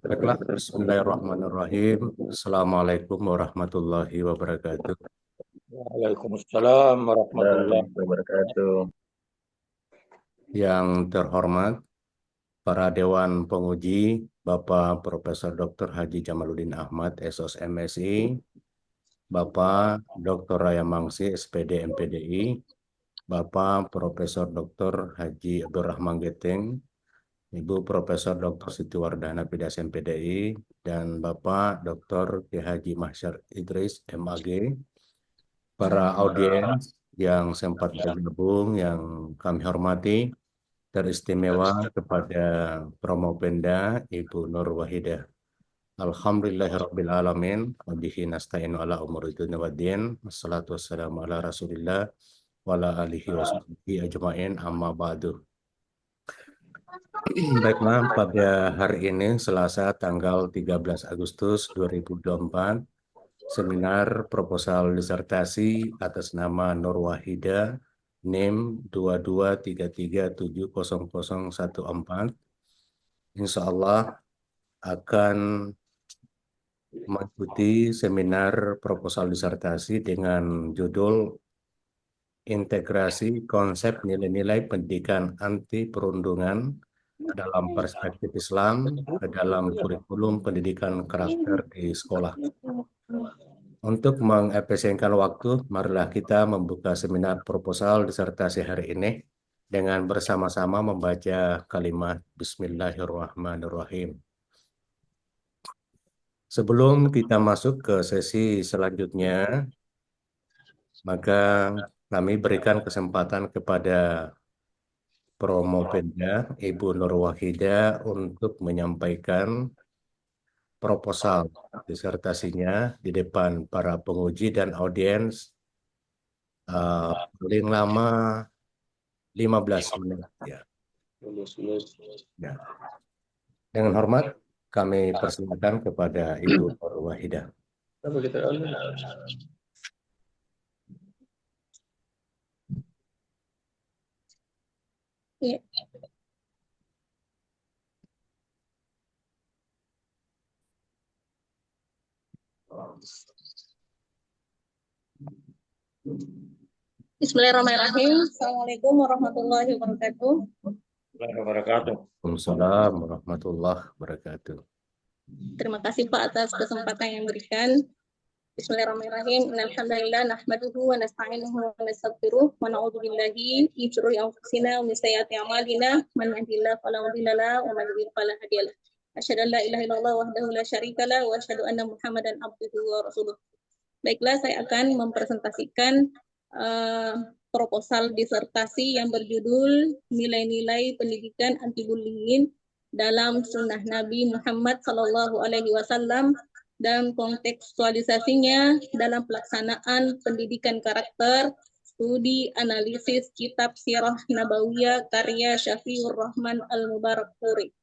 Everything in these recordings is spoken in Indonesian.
Baiklah, Bismillahirrahmanirrahim. Assalamualaikum warahmatullahi wabarakatuh. Waalaikumsalam warahmatullahi Warahmatullahi wabarakatuh. Yang terhormat para Dewan Penguji, Bapak Profesor Dr. Haji Jamaluddin Ahmad, SOS MSI, Bapak Dr. Raya Mangsi, SPD MPDI, Bapak Profesor Dr. Haji Abdurrahman Geteng, Ibu Profesor Dr. Siti Wardana, PDAS MPDI, dan Bapak Dr. Ki Haji Mahsyar Idris, MAG, para audiens yang sempat bergabung, yang kami hormati, teristimewa kepada Promo Pemda Ibu Nur Wahidah. Alhamdulillahirabbil alamin, wa bihi nasta'inu ala umuri dunya waddin. Wassalatu wassalamu ala Rasulillah wa ala alihi washabihi ajmain, amma ba'du. Baiklah, pada hari ini Selasa tanggal 13 Agustus 2024, seminar proposal disertasi atas nama Nur Wahida NIM 223370014, insya Allah akan mengikuti seminar proposal disertasi dengan judul Integrasi Konsep Nilai-Nilai Pendidikan Anti Perundungan dalam Perspektif Islam ke dalam kurikulum pendidikan karakter di sekolah. Untuk mengefisienkan waktu, marilah kita membuka seminar proposal disertasi hari ini dengan bersama-sama membaca kalimat Bismillahirrahmanirrahim. Sebelum kita masuk ke sesi selanjutnya, maka kami berikan kesempatan kepada Promo Pemda Ibu Nur Wahida untuk menyampaikan proposal disertasinya di depan para penguji dan audiens, paling lama 15 menit. Ya. Ya. Dengan hormat, kami persilakan kepada Ibu Nur Wahida. Ya. Bismillahirrahmanirrahim. Assalamualaikum warahmatullahi wabarakatuh. Waalaikumsalam warahmatullahi wabarakatuh. Terima kasih Pak atas kesempatan yang diberikan. Bismillahirrahmanirrahim. Alhamdulillah nahmaduhu wa nasta'inuhu wa nastaghfiruh wa na'udzu billahi min syururi anfusina wa min sayyiati a'malina man yahdihillahu fala mudilla lahu wa man yudlil fala hadiya lahu. Asyhadu an la ilaha illallah wahdahu la syarika lahu wa asyhadu anna Muhammadan abduhu wa rasuluh. Baiklah, saya akan mempresentasikan proposal disertasi yang berjudul Nilai-nilai Pendidikan Anti-Bullying dalam Sunnah Nabi Muhammad SAW dan kontekstualisasinya dalam pelaksanaan pendidikan karakter, studi analisis kitab Sirah Nabawiyah karya Syafiur Rahman Al-Mubarakpuri.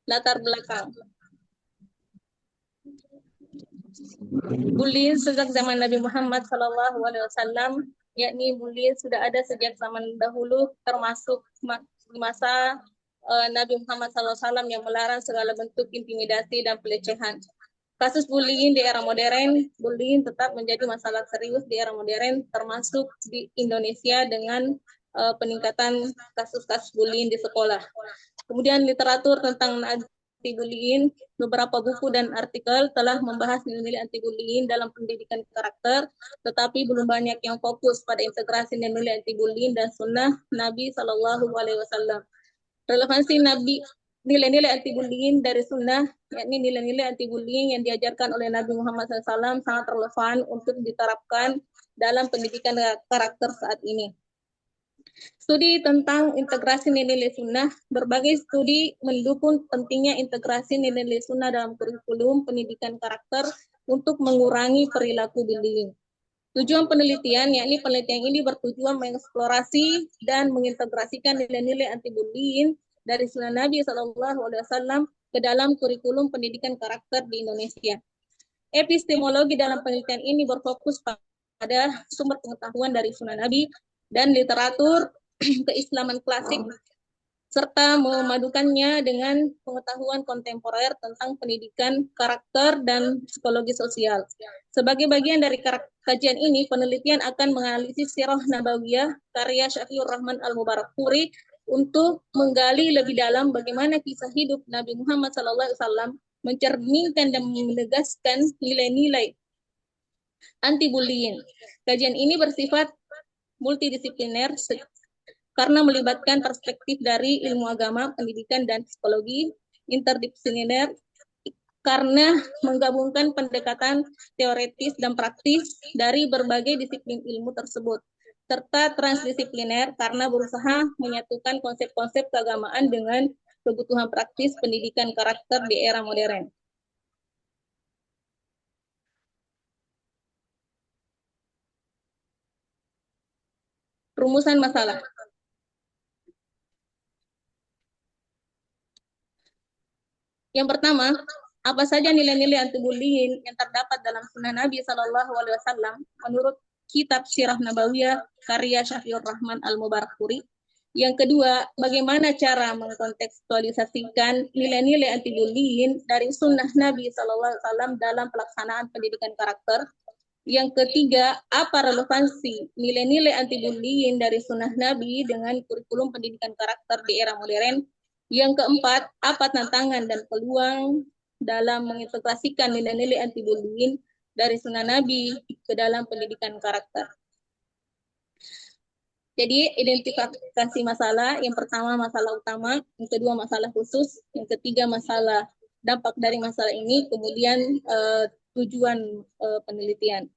Latar belakang. Bullying sejak zaman Nabi Muhammad SAW, yakni bullying sudah ada sejak zaman dahulu, termasuk di masa Nabi Muhammad SAW yang melarang segala bentuk intimidasi dan pelecehan. Kasus bullying di era modern, bullying tetap menjadi masalah serius di era modern, termasuk di Indonesia dengan peningkatan kasus-kasus bullying di sekolah. Kemudian literatur tentang anti-bullying, beberapa buku dan artikel telah membahas nilai-nilai anti-bullying dalam pendidikan karakter, tetapi belum banyak yang fokus pada integrasi nilai-nilai anti-bullying dan sunnah Nabi SAW. Relevansi nilai-nilai anti-bullying dari sunnah, yakni nilai-nilai anti-bullying yang diajarkan oleh Nabi Muhammad SAW sangat relevan untuk diterapkan dalam pendidikan karakter saat ini. Studi tentang integrasi nilai-nilai sunnah, berbagai studi mendukung pentingnya integrasi nilai-nilai sunnah dalam kurikulum pendidikan karakter untuk mengurangi perilaku bullying. Tujuan penelitian, yakni penelitian ini bertujuan mengeksplorasi dan mengintegrasikan nilai-nilai anti-bullying dari sunnah Nabi SAW ke dalam kurikulum pendidikan karakter di Indonesia. Epistemologi dalam penelitian ini berfokus pada sumber pengetahuan dari sunnah Nabi dan literatur keislaman klasik, serta memadukannya dengan pengetahuan kontemporer tentang pendidikan, karakter, dan psikologi sosial. Sebagai bagian dari kajian ini, penelitian akan menganalisis sirah nabawiyah karya Syafiur Rahman Al-Mubarakpuri untuk menggali lebih dalam bagaimana kisah hidup Nabi Muhammad SAW mencerminkan dan menegaskan nilai-nilai anti-bullying. Kajian ini bersifat multidisipliner karena melibatkan perspektif dari ilmu agama, pendidikan, dan psikologi, interdisipliner karena menggabungkan pendekatan teoretis dan praktis dari berbagai disiplin ilmu tersebut, serta transdisipliner karena berusaha menyatukan konsep-konsep keagamaan dengan kebutuhan praktis pendidikan karakter di era modern. Rumusan masalah. Yang pertama, apa saja nilai-nilai anti-bullying yang terdapat dalam sunnah Nabi Shallallahu Alaihi Wasallam menurut kitab Sirah Nabawiyah karya Syafiur Rahman Al-Mubarakpuri. Yang kedua, bagaimana cara mengkontekstualisasikan nilai-nilai anti-bullying dari sunnah Nabi Shallallahu Alaihi Wasallam dalam pelaksanaan pendidikan karakter. Yang ketiga, apa relevansi nilai-nilai anti-bullying dari sunnah Nabi dengan kurikulum pendidikan karakter di era modern. Yang keempat, apa tantangan dan peluang dalam mengintegrasikan nilai-nilai anti-bullying dari sunnah Nabi ke dalam pendidikan karakter. Jadi, identifikasi masalah. Yang pertama, masalah utama. Yang kedua, masalah khusus. Yang ketiga, masalah dampak dari masalah ini. Kemudian, tujuan penelitian.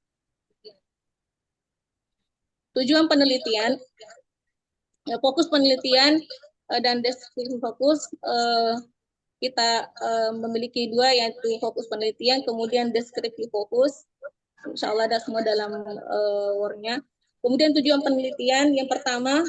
Tujuan penelitian, fokus penelitian dan deskripsi fokus, kita memiliki dua, yaitu fokus penelitian, kemudian deskripsi fokus. Insya Allah ada semua dalam Word-nya. Kemudian tujuan penelitian, yang pertama,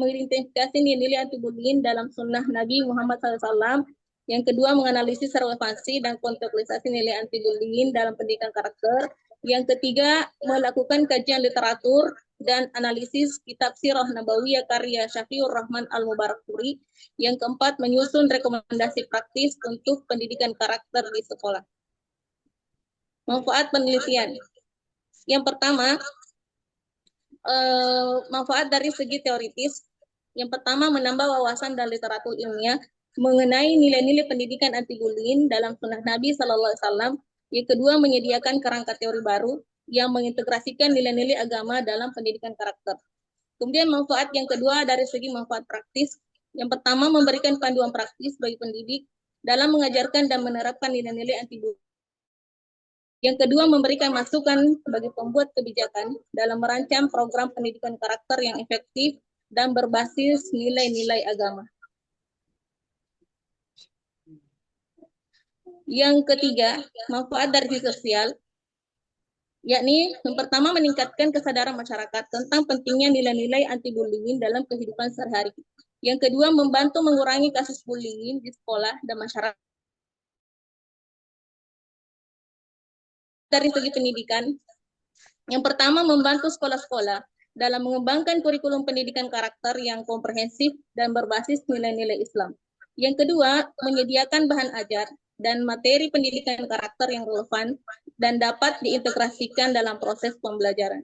mengidentifikasi nilai anti-bullying dalam sunnah Nabi Muhammad SAW. Yang kedua, menganalisis relevansi dan kontekstualisasi nilai anti-bullying dalam pendidikan karakter. Yang ketiga, melakukan kajian literatur dan analisis kitab Sirah Nabawiyah karya Syafiur Rahman Al-Mubarakpuri. Yang keempat, menyusun rekomendasi praktis untuk pendidikan karakter di sekolah. Manfaat penelitian. Yang pertama, manfaat dari segi teoritis. Yang pertama, menambah wawasan dan literatur ilmiah mengenai nilai-nilai pendidikan anti-bullying dalam sunnah Nabi SAW. Yang kedua, menyediakan kerangka teori baru yang mengintegrasikan nilai-nilai agama dalam pendidikan karakter. Kemudian manfaat yang kedua dari segi manfaat praktis. Yang pertama, memberikan panduan praktis bagi pendidik dalam mengajarkan dan menerapkan nilai-nilai anti-bullying. Yang kedua, memberikan masukan bagi pembuat kebijakan dalam merancang program pendidikan karakter yang efektif dan berbasis nilai-nilai agama. Yang ketiga, manfaat dari sisi sosial, yakni yang pertama, meningkatkan kesadaran masyarakat tentang pentingnya nilai-nilai anti-bullying dalam kehidupan sehari-hari. Yang kedua, membantu mengurangi kasus bullying di sekolah dan masyarakat. Dari segi pendidikan, yang pertama, membantu sekolah-sekolah dalam mengembangkan kurikulum pendidikan karakter yang komprehensif dan berbasis nilai-nilai Islam. Yang kedua, menyediakan bahan ajar dan materi pendidikan karakter yang relevan dan dapat diintegrasikan dalam proses pembelajaran.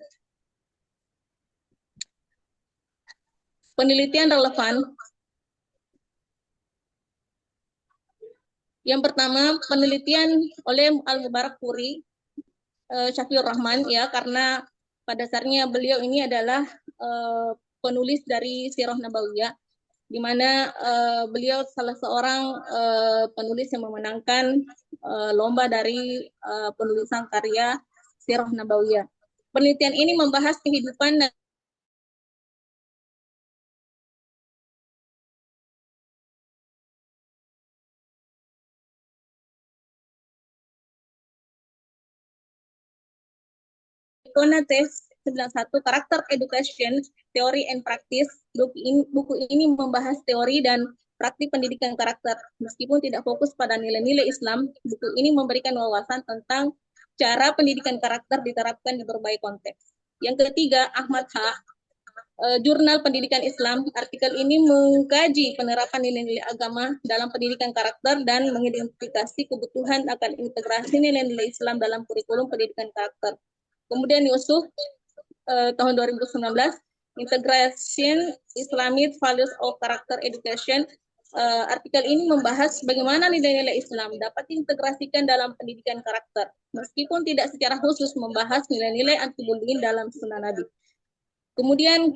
Penelitian relevan. Yang pertama, penelitian oleh Al-Mubarakpuri, Syafiur Rahman, ya, karena pada dasarnya beliau ini adalah penulis dari Sirah Nabawiyah, di mana beliau salah seorang penulis yang memenangkan lomba dari penulisan karya Sirah Nabawiyah. Penelitian ini membahas kehidupan Konates 91, Karakter Education, Theory and Practice. Buku ini membahas teori dan praktik pendidikan karakter. Meskipun tidak fokus pada nilai-nilai Islam, buku ini memberikan wawasan tentang cara pendidikan karakter diterapkan di berbagai konteks. Yang ketiga, Ahmad H. Jurnal Pendidikan Islam. Artikel ini mengkaji penerapan nilai-nilai agama dalam pendidikan karakter dan mengidentifikasi kebutuhan akan integrasi nilai-nilai Islam dalam kurikulum pendidikan karakter. Kemudian Yusuf tahun 2019, Integration Islamic Values of Character Education. Artikel ini membahas bagaimana nilai-nilai Islam dapat diintegrasikan dalam pendidikan karakter, meskipun tidak secara khusus membahas nilai-nilai anti-bullying dalam Sunnah Nabi. Kemudian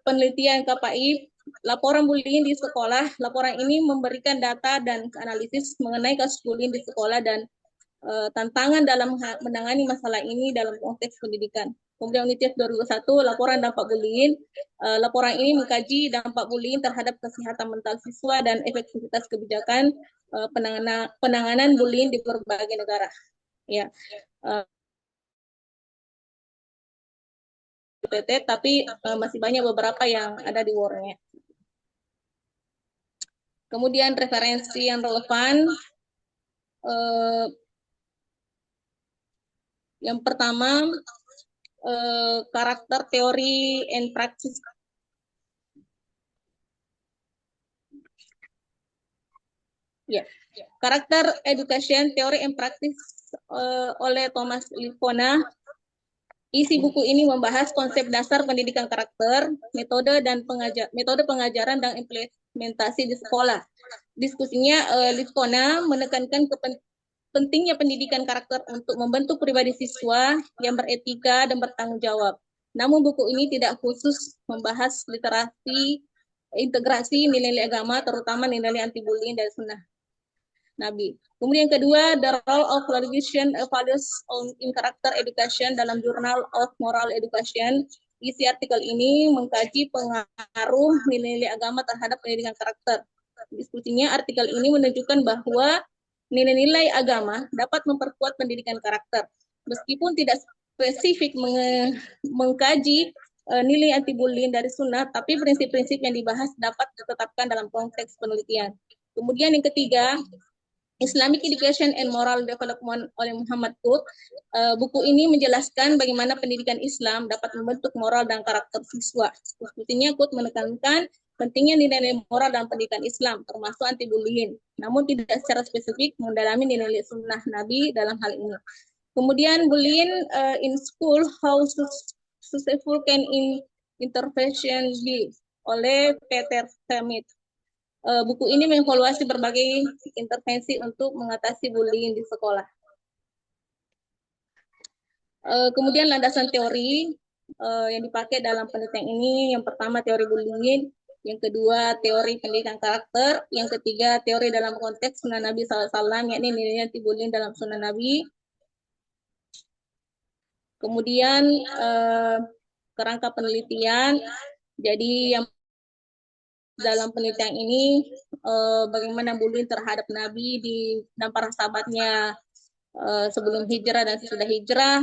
penelitian KPI, laporan bullying di sekolah. Laporan ini memberikan data dan analisis mengenai kasus bullying di sekolah dan tantangan dalam menangani masalah ini dalam konteks pendidikan. Kemudian UNITEF 2021, laporan dampak bullying. Laporan ini mengkaji dampak bullying terhadap kesehatan mental siswa dan efektivitas kebijakan penanganan bullying di berbagai negara. Ya, tapi masih banyak beberapa yang ada di Word-nya. Kemudian referensi yang relevan, yang pertama karakter teori and practice. Ya, karakter education theory and practice oleh Thomas Lipona. Isi buku ini membahas konsep dasar pendidikan karakter, metode pengajaran dan implementasi di sekolah. Diskusinya Lipona menekankan pentingnya pendidikan karakter untuk membentuk pribadi siswa yang beretika dan bertanggung jawab. Namun buku ini tidak khusus membahas literasi, integrasi nilai-nilai agama, terutama nilai-nilai anti-bullying dari Sunnah Nabi. Kemudian yang kedua, the role of religion values in character education dalam Journal of Moral Education. Isi artikel ini mengkaji pengaruh nilai-nilai agama terhadap pendidikan karakter. Diskusinya, artikel ini menunjukkan bahwa nilai-nilai agama dapat memperkuat pendidikan karakter. Meskipun tidak spesifik mengkaji nilai anti-bullying dari Sunnah, tapi prinsip-prinsip yang dibahas dapat ditetapkan dalam konteks penelitian. Kemudian yang ketiga, Islamic Education and Moral Development oleh Muhammad Qutb. Buku ini menjelaskan bagaimana pendidikan Islam dapat membentuk moral dan karakter siswa. Diskusinya Qutb menekankan pentingnya nilai-nilai moral dalam pendidikan Islam, termasuk anti-bullying, namun tidak secara spesifik mendalami nilai-nilai sunnah Nabi dalam hal ini. Kemudian bullying in school, how successful can intervention be oleh Peter Samit. Buku ini mengevaluasi berbagai intervensi untuk mengatasi bullying di sekolah. Kemudian landasan teori yang dipakai dalam penelitian ini, yang pertama teori bullying, yang kedua teori pendidikan karakter, yang ketiga teori dalam konteks Sunnah Nabi SAW, yakni nilai anti-bullying dalam Sunnah Nabi. Kemudian kerangka penelitian, jadi yang dalam penelitian ini bagaimana bullying terhadap Nabi dan para sahabatnya sebelum hijrah dan sesudah hijrah,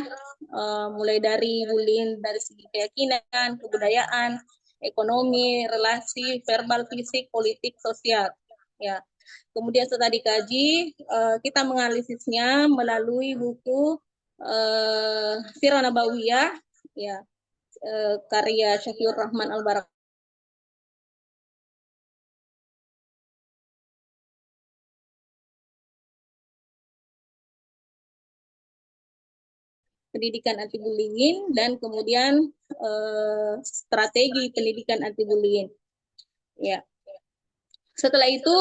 mulai dari bullying dari segi keyakinan, kebudayaan, ekonomi, relasi, verbal, fisik, politik, sosial. Ya. Kemudian setelah dikaji, kita menganalisisnya melalui buku Sirah Nabawiyah, ya, karya Syafiur Rahman Al-Barak. Pendidikan anti-bullying dan kemudian strategi pendidikan anti-bullying. Ya. Setelah itu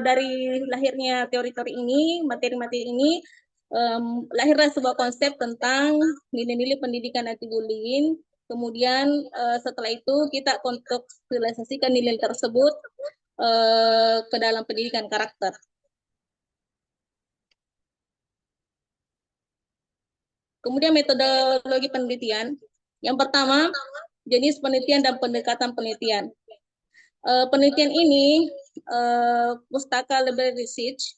dari lahirnya teori-teori ini, materi-materi ini, lahirlah sebuah konsep tentang nilai-nilai pendidikan anti-bullying. Kemudian setelah itu kita kontekstualisasikan nilai tersebut ke dalam pendidikan karakter. Kemudian metodologi penelitian. Yang pertama, jenis penelitian dan pendekatan penelitian. Penelitian ini pustaka library research,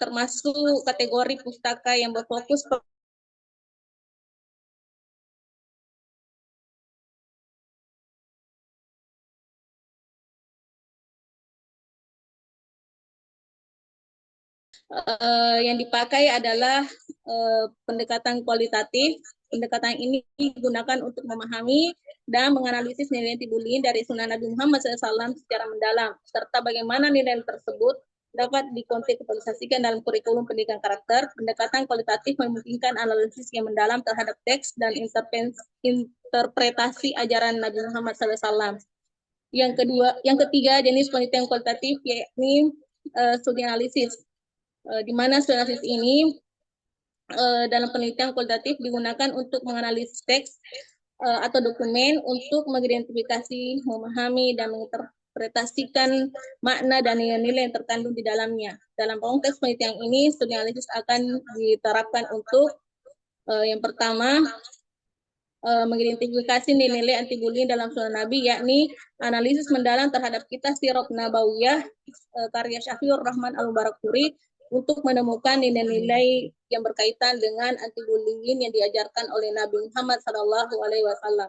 termasuk kategori pustaka yang berfokus Yang dipakai adalah pendekatan kualitatif. Pendekatan ini digunakan untuk memahami dan menganalisis nilai inti bullying dari Sunnah Nabi Muhammad SAW secara mendalam, serta bagaimana nilai tersebut dapat dikontekstualisasikan dalam kurikulum pendidikan karakter. Pendekatan kualitatif memungkinkan analisis yang mendalam terhadap teks dan interpretasi ajaran Nabi Muhammad SAW. Yang ketiga jenis penelitian kualitatif yakni studi analisis, di mana studi analisis ini dalam penelitian kualitatif digunakan untuk menganalisis teks atau dokumen untuk mengidentifikasi, memahami, dan menginterpretasikan makna dan nilai-nilai yang terkandung di dalamnya. Dalam konteks penelitian ini, studi analisis akan diterapkan untuk yang pertama, mengidentifikasi nilai-nilai anti bullying dalam sunnah Nabi, yakni analisis mendalam terhadap kitab Sirah Nabawiyah karya Syafiur Rahman Al-Barakuri untuk menemukan nilai-nilai yang berkaitan dengan anti bullying yang diajarkan oleh Nabi Muhammad SAW.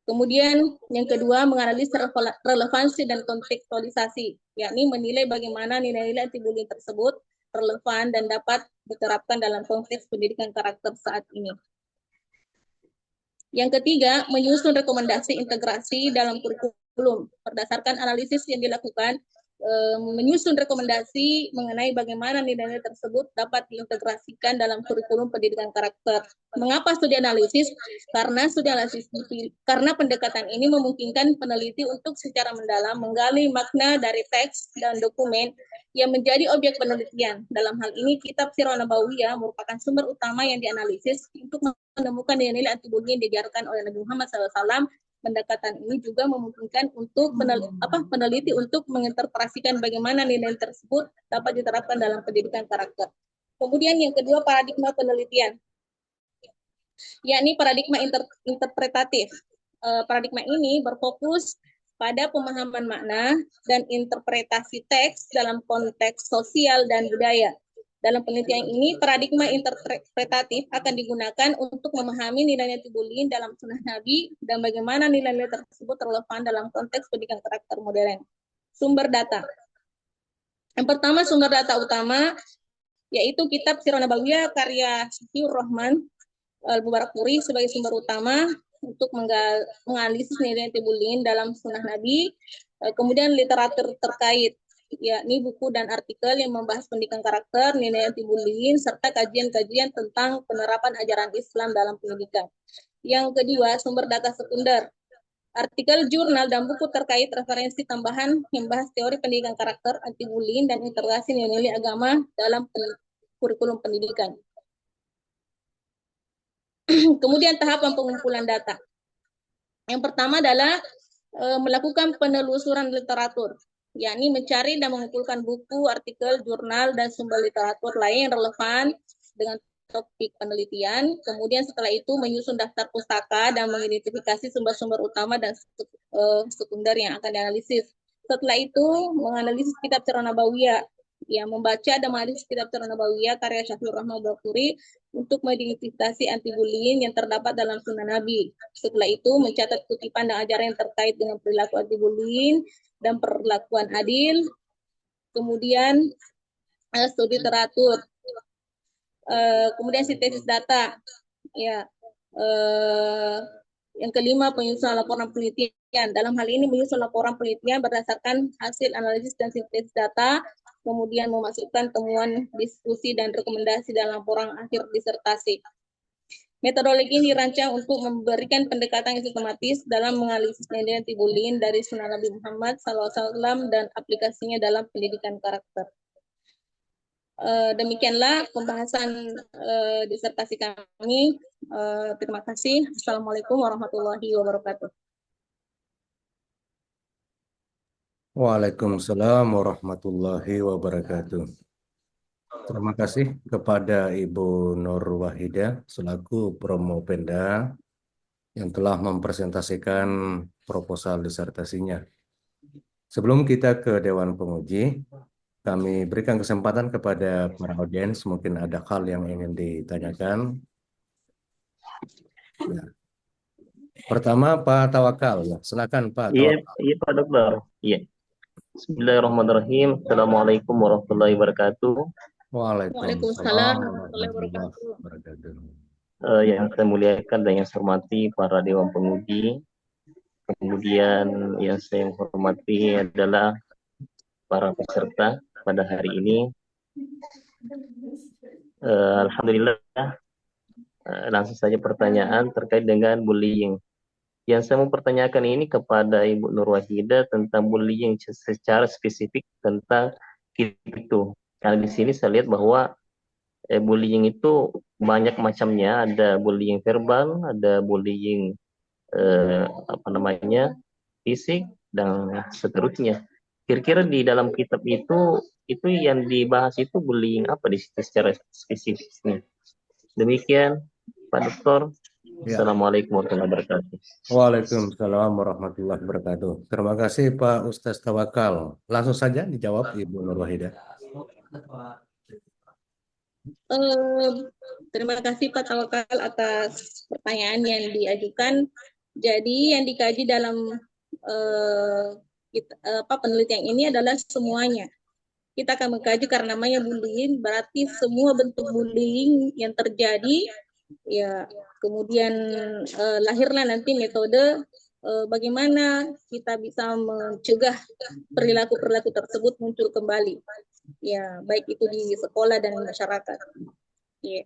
Kemudian yang kedua, menganalisis relevansi dan kontekstualisasi, yakni menilai bagaimana nilai-nilai anti bullying tersebut relevan dan dapat diterapkan dalam konteks pendidikan karakter saat ini. Yang ketiga, menyusun rekomendasi integrasi dalam kurikulum berdasarkan analisis yang dilakukan, menyusun rekomendasi mengenai bagaimana nilai-nilai tersebut dapat diintegrasikan dalam kurikulum pendidikan karakter. Mengapa studi analisis? Karena pendekatan ini memungkinkan peneliti untuk secara mendalam menggali makna dari teks dan dokumen yang menjadi objek penelitian. Dalam hal ini, kitab Sirah Nabawiyah merupakan sumber utama yang dianalisis untuk menemukan nilai-nilai anti bullying yang diajarkan oleh Nabi Muhammad SAW. Pendekatan ini juga memungkinkan untuk peneliti untuk menginterpretasikan bagaimana nilai tersebut dapat diterapkan dalam pendidikan karakter. Kemudian yang kedua, paradigma penelitian, yakni paradigma interpretatif. Paradigma ini berfokus pada pemahaman makna dan interpretasi teks dalam konteks sosial dan budaya. Dalam penelitian ini, paradigma interpretatif akan digunakan untuk memahami nilai-nilai bullying dalam sunnah Nabi dan bagaimana nilai-nilai tersebut relevan dalam konteks pendidikan karakter modern. Sumber data. Yang pertama, sumber data utama yaitu kitab Sirah Nabawiyah karya Syafiur Rahman Al-Barakuri sebagai sumber utama untuk menganalisis nilai anti bullying dalam sunnah Nabi. Kemudian literatur terkait, yakni buku dan artikel yang membahas pendidikan karakter, nilai anti bullying, serta kajian-kajian tentang penerapan ajaran Islam dalam pendidikan. Yang kedua, sumber data sekunder, artikel, jurnal, dan buku terkait referensi tambahan yang membahas teori pendidikan karakter, anti bullying, dan integrasi nilai-nilai agama dalam kurikulum pendidikan. Kemudian tahapan pengumpulan data. Yang pertama adalah melakukan penelusuran literatur, yakni mencari dan mengumpulkan buku, artikel, jurnal, dan sumber literatur lain yang relevan dengan topik penelitian. Kemudian setelah itu menyusun daftar pustaka dan mengidentifikasi sumber-sumber utama dan sekunder yang akan dianalisis. Setelah itu menganalisis kitab Sirah Nabawiyah, yang membaca dan menganalisis kitab Sirah Nabawiyah karya Syafiur Rahman Al-Barakuri untuk mengidentifikasi anti bullying yang terdapat dalam sunnah Nabi. Setelah itu mencatat kutipan dan ajaran yang terkait dengan perilaku anti bullying dan perlakuan adil. Kemudian studi teratur. Kemudian sintesis data. Ya. Yang kelima, penyusunan laporan penelitian. Dalam hal ini menyusun laporan penelitian berdasarkan hasil analisis dan sintesis data, kemudian memasukkan temuan, diskusi, dan rekomendasi dalam laporan akhir disertasi. Metodologi ini dirancang untuk memberikan pendekatan yang sistematis dalam menganalisis nilai anti bullying dari sunnah Nabi Muhammad SAW dan aplikasinya dalam pendidikan karakter. Demikianlah pembahasan disertasi kami. Terima kasih. Assalamualaikum warahmatullahi wabarakatuh. Waalaikumsalam warahmatullahi wabarakatuh. Terima kasih kepada Ibu Nur Wahidah selaku Promo Penda yang telah mempresentasikan proposal disertasinya. Sebelum kita ke Dewan Penguji, kami berikan kesempatan kepada para audiens, mungkin ada hal yang ingin ditanyakan. Ya. Pertama, Pak Tawakal. Ya, silakan Pak Tawakal. Iya Pak Dokter. Iya. Bismillahirrahmanirrahim. Assalamualaikum warahmatullahi wabarakatuh. Waalaikumsalam Waalaikumsalam warahmatullahi warahmatullahi wabarakatuh. wabarakatuh. Yang saya muliakan dan yang saya hormati para dewan penguji. Kemudian yang saya hormati adalah para peserta pada hari ini. Alhamdulillah, langsung saja pertanyaan terkait dengan bullying. Yang saya mau pertanyakan ini kepada Ibu Nur Wahida tentang bullying secara spesifik tentang itu. Karena di sini saya lihat bahwa bullying itu banyak macamnya, ada bullying verbal, ada bullying fisik dan seterusnya. Kira-kira di dalam kitab itu yang dibahas itu bullying apa di situ secara spesifiknya. Demikian Pak Dokter. Ya. Assalamualaikum warahmatullahi wabarakatuh. Waalaikumsalam warahmatullahi wabarakatuh. Terima kasih Pak Ustaz Tawakal. Langsung saja dijawab Ibu Nur Wahida. Terima kasih Pak Tawakal atas pertanyaan yang diajukan. Jadi yang dikaji dalam penelitian ini adalah semuanya. Kita akan mengkaji karena namanya bullying, berarti semua bentuk bullying yang terjadi, ya kemudian lahirlah nanti metode bagaimana kita bisa mencegah perilaku-perilaku tersebut muncul kembali. Ya, baik itu di sekolah dan masyarakat. Ya.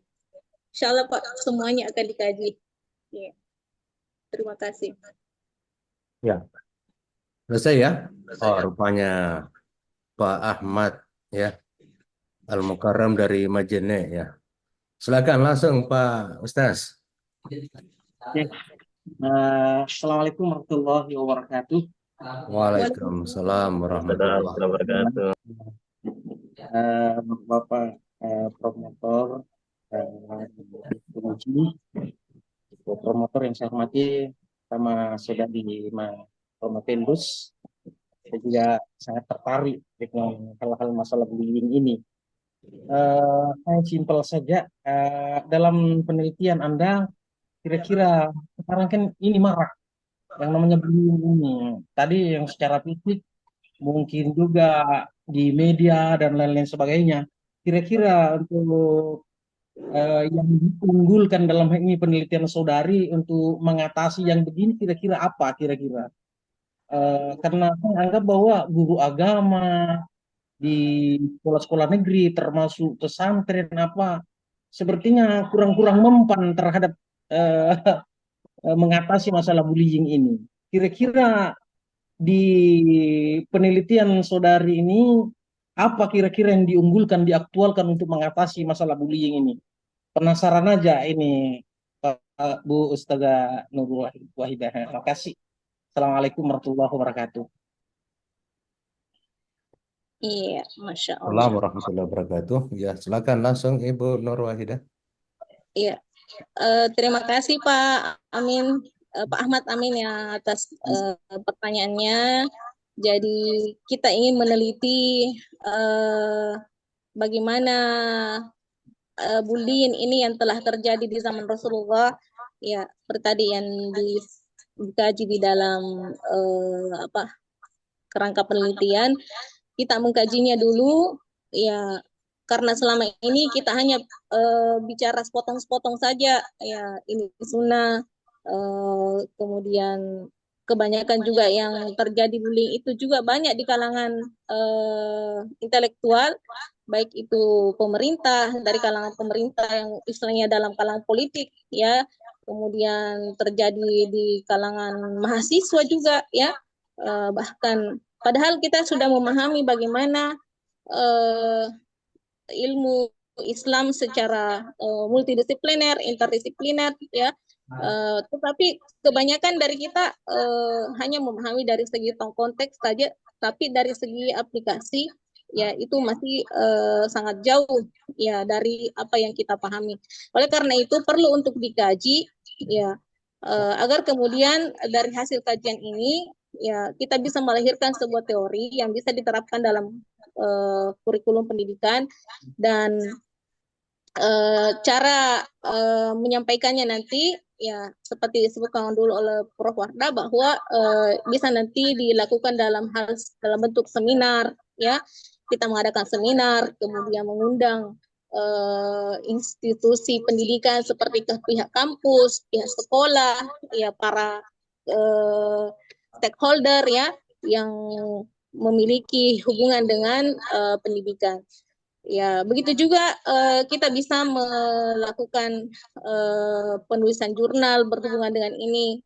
Insya Allah Pak, semuanya akan dikaji. Ya. Terima kasih. Ya. Selesai ya? Oh, rupanya Pak Ahmad ya, Al-Mukarram dari Majene ya. Silakan langsung Pak Ustaz. Oke. Assalamualaikum warahmatullahi wabarakatuh. Waalaikumsalam warahmatullahi wabarakatuh. Bapak promotor, penguji, promotor yang saya hormati, sama saudari Prometendus, saya juga sangat tertarik dengan hal-hal masalah bullying ini. Saya simpel saja, dalam penelitian Anda, kira-kira sekarang kan ini marak yang namanya bullying ini. Tadi yang secara fisik, mungkin juga di media dan lain-lain sebagainya. Kira-kira untuk yang diunggulkan dalam hal ini penelitian saudari untuk mengatasi yang begini kira-kira apa kira-kira? Karena saya anggap bahwa guru agama di sekolah-sekolah negeri termasuk pesantren apa sepertinya kurang-kurang mempan terhadap mengatasi masalah bullying ini. Kira-kira di penelitian saudari ini apa kira-kira yang diunggulkan, diaktualkan untuk mengatasi masalah bullying ini? Penasaran aja ini Bu Ustazah Nur Wahidah. Terima kasih. Assalamualaikum warahmatullahi wabarakatuh. Iya, Masya Allah. Assalamualaikum warahmatullahi wabarakatuh. Ya, silakan langsung Ibu Nur Wahidah. Iya, terima kasih Pak Amin, Pak Ahmad Amin ya atas pertanyaannya. Jadi kita ingin meneliti bagaimana bullying ini yang telah terjadi di zaman Rasulullah, ya seperti tadi yang dikaji di dalam kerangka penelitian. Kita mengkajinya dulu, ya karena selama ini kita hanya bicara sepotong-sepotong saja, ya ini sunnah, kemudian kebanyakan juga yang terjadi bullying itu juga banyak di kalangan intelektual, baik itu pemerintah, dari kalangan pemerintah yang istilahnya dalam kalangan politik, ya kemudian terjadi di kalangan mahasiswa juga, ya bahkan padahal kita sudah memahami bagaimana ilmu Islam secara multidisipliner, interdisipliner, ya. Tetapi kebanyakan dari kita hanya memahami dari segi konteks saja, tapi dari segi aplikasi, ya itu masih sangat jauh, ya dari apa yang kita pahami. Oleh karena itu perlu untuk dikaji, ya, agar kemudian dari hasil kajian ini, ya kita bisa melahirkan sebuah teori yang bisa diterapkan dalam kurikulum pendidikan, dan cara menyampaikannya nanti ya seperti disebutkan dulu oleh Prof. Wardah bahwa bisa nanti dilakukan dalam bentuk seminar, ya kita mengadakan seminar, kemudian mengundang institusi pendidikan seperti ke pihak kampus, pihak sekolah, ya para stakeholder ya yang memiliki hubungan dengan pendidikan. Ya, begitu juga kita bisa melakukan penulisan jurnal berhubungan dengan ini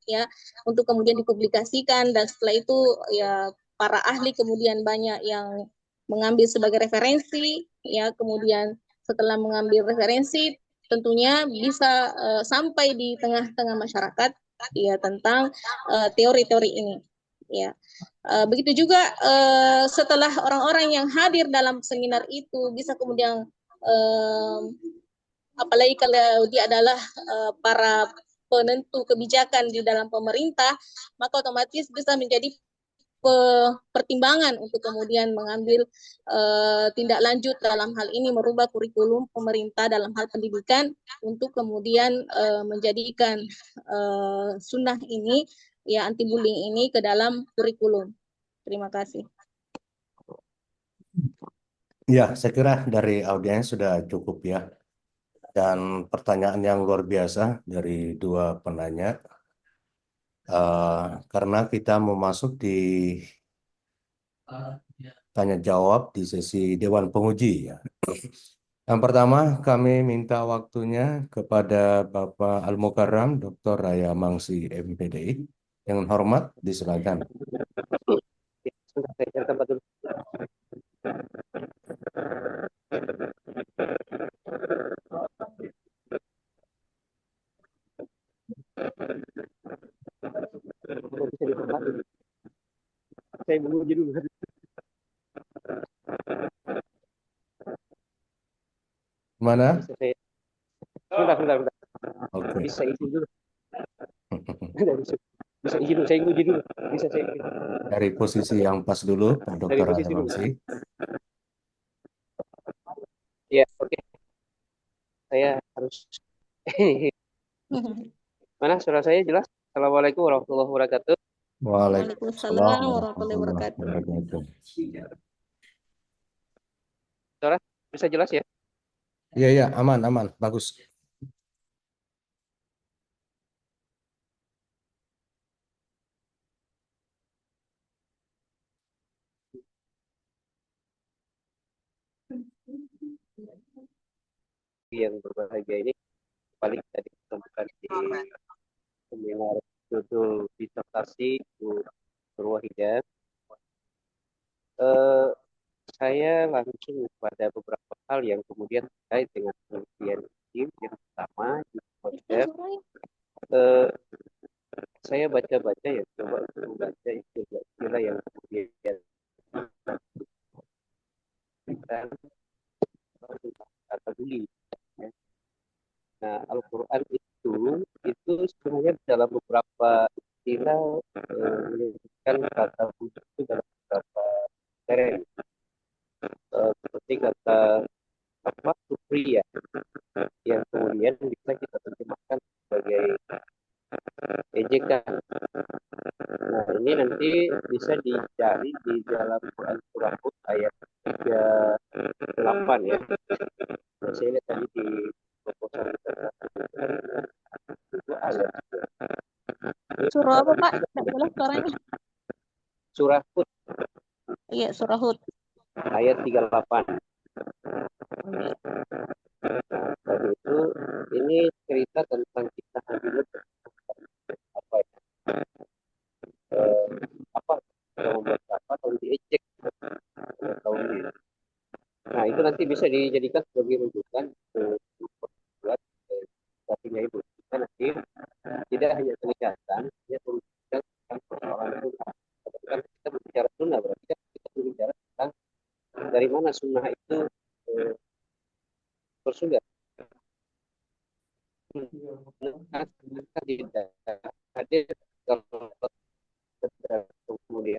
ya untuk kemudian dipublikasikan, dan setelah itu ya para ahli kemudian banyak yang mengambil sebagai referensi ya, kemudian setelah mengambil referensi tentunya bisa sampai di tengah-tengah masyarakat ya tentang teori-teori ini ya. Begitu juga setelah orang-orang yang hadir dalam seminar itu bisa kemudian apalagi kalau dia adalah para penentu kebijakan di dalam pemerintah, maka otomatis bisa menjadi pertimbangan untuk kemudian mengambil tindak lanjut dalam hal ini merubah kurikulum pemerintah dalam hal pendidikan untuk kemudian menjadikan sunnah ini ya anti bullying ini ke dalam kurikulum. Terima kasih. Ya, saya kira dari audiens sudah cukup ya. Dan pertanyaan yang luar biasa dari dua penanya. Karena kita mau masuk di tanya jawab di sesi Dewan Penguji ya. Yang pertama kami minta waktunya kepada Bapak Al-Mukarram Dr. Raya Mangsi MPDI. Dengan hormat disilakan. Saya menguji dulu. Mana? Sebentar. Oke. Bisa isi dulu. Bisa isi dulu. Saya menguji dulu. Bisa saya isi. Dari posisi yang pas dulu, Pak Dari Dr. Raya posisi dulu. Mangsi. Ya, oke. Saya harus. Mana suara saya jelas? Assalamualaikum warahmatullahi wabarakatuh. Waalaikumsalam warahmatullahi wabarakatuh. Suara bisa jelas ya? Iya, aman, bagus. Yang berbahagia ini paling tadi ditemukan di seminar judul disertasi Bu Nurwahidah. Saya langsung pada beberapa hal yang kemudian terkait dengan penelitian ini. Yang pertama, saya baca-baca ya, coba membaca istilah yang kemudian kata bully. Nah, Al-Quran itu sebenarnya dalam beberapa istilah menyebutkan kata bully itu dalam beberapa teren. Seperti kata supriya yang kemudian bisa kita terjemahkan sebagai ejekan. Nah, ini nanti bisa dicari di dalam Quran surah Hud ayat 38 ya. Nah, saya lihat tadi di proposal itu ayat. Surah apa Pak? Tidak jelas suaranya. Surah Hud. Iya, surah Hud. Ayat 38. Nah, tadi itu ini cerita tentang kita Nabi apa ya? Apa membuat apa atau diejek tahun ini. Nah, itu nanti bisa dijadikan sebagai rujukan buat strategi ibu. Kita nanti tidak hanya kelihatan, hanya menunjukkan tentang persoalan sunnah. Kan kita berbicara sunnah, berarti kita berbicara tentang dari mana sunnah itu bersumber. Tidak hadir kemudian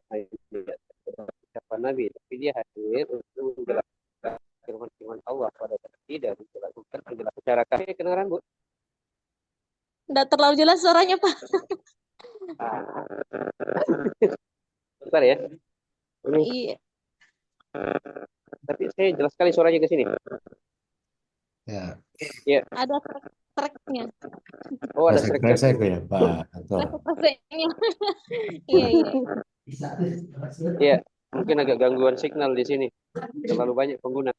siapa Nabi, tapi dia hadir untuk menjelaskan firman Allah pada Nabi dan melakukan penjelasan secara kasih. Kedengaran Bu? Tidak terlalu jelas suaranya Pak. Bentar ya. Ini Iya. Tapi saya jelas sekali suaranya ke sini. Ya, Ya, Ada trek-treknya, oh ada kresek-kresek trek-treknya. ya, Pak Aktor. kresek-kreseknya. Iya, iya. Ya, mungkin agak gangguan signal di sini. Terlalu banyak pengguna.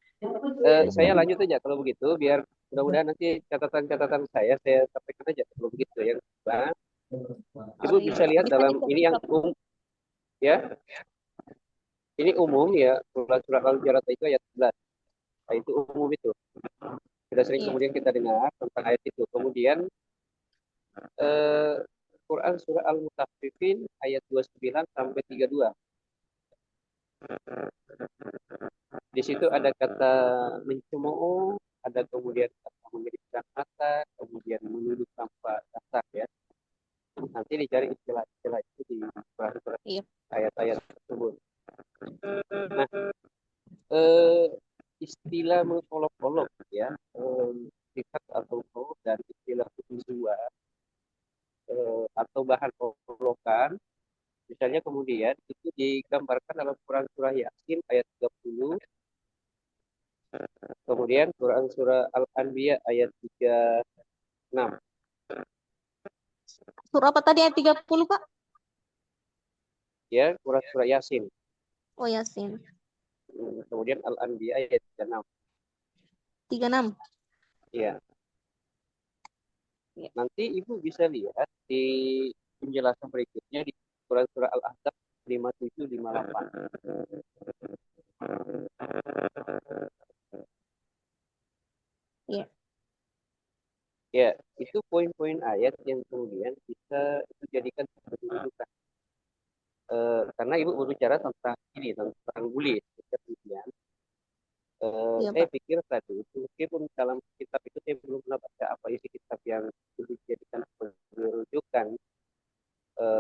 Saya lanjut aja kalau begitu, biar mudah-mudahan nanti catatan-catatan saya sampaikan aja kalau begitu ya. Mbak. Ibu Baik. bisa lihat Bisa dalam ini yang dicap-cap. ya, ini umum ya, surat Al-Jarat itu ayat 11. Nah, itu umum itu. Sudah sering Iya. kemudian kita dengar tentang ayat itu. Kemudian eh, Quran surah Al-Mutaffifin ayat 29 sampai 32. Di situ ada kata mencemooh, ada kemudian kata menyedihkan mata, kemudian menuduh tanpa dasar ya. Nanti dicari istilah-istilah itu di surat-surat Iya. ayat-ayat tersebut. Nah, eh, istilah mengolok-olok ya, sifat atau roh dan istilah visual atau bahan olokan, misalnya kemudian itu digambarkan dalam Quran surah Yasin ayat 30, kemudian Quran surah Al-Anbiya ayat 36, Surah apa tadi ayat 30, Pak? ya Quran surah Yasin. Oh, Yasin. Kemudian Al-Anbiya ayat 36. 36. Ya, Ya. nanti Ibu bisa lihat di penjelasan berikutnya di Quran surah Al-Ahzab 57 58. Iya. Ya, itu poin-poin ayat yang kemudian bisa dijadikan rujukan. Karena Ibu berbicara tentang ini, tentang bully. Kemudian Iya, saya Pak. pikir tadi, meskipun dalam kitab itu saya belum pernah baca apa isi kitab yang dijadikan sebagai rujukan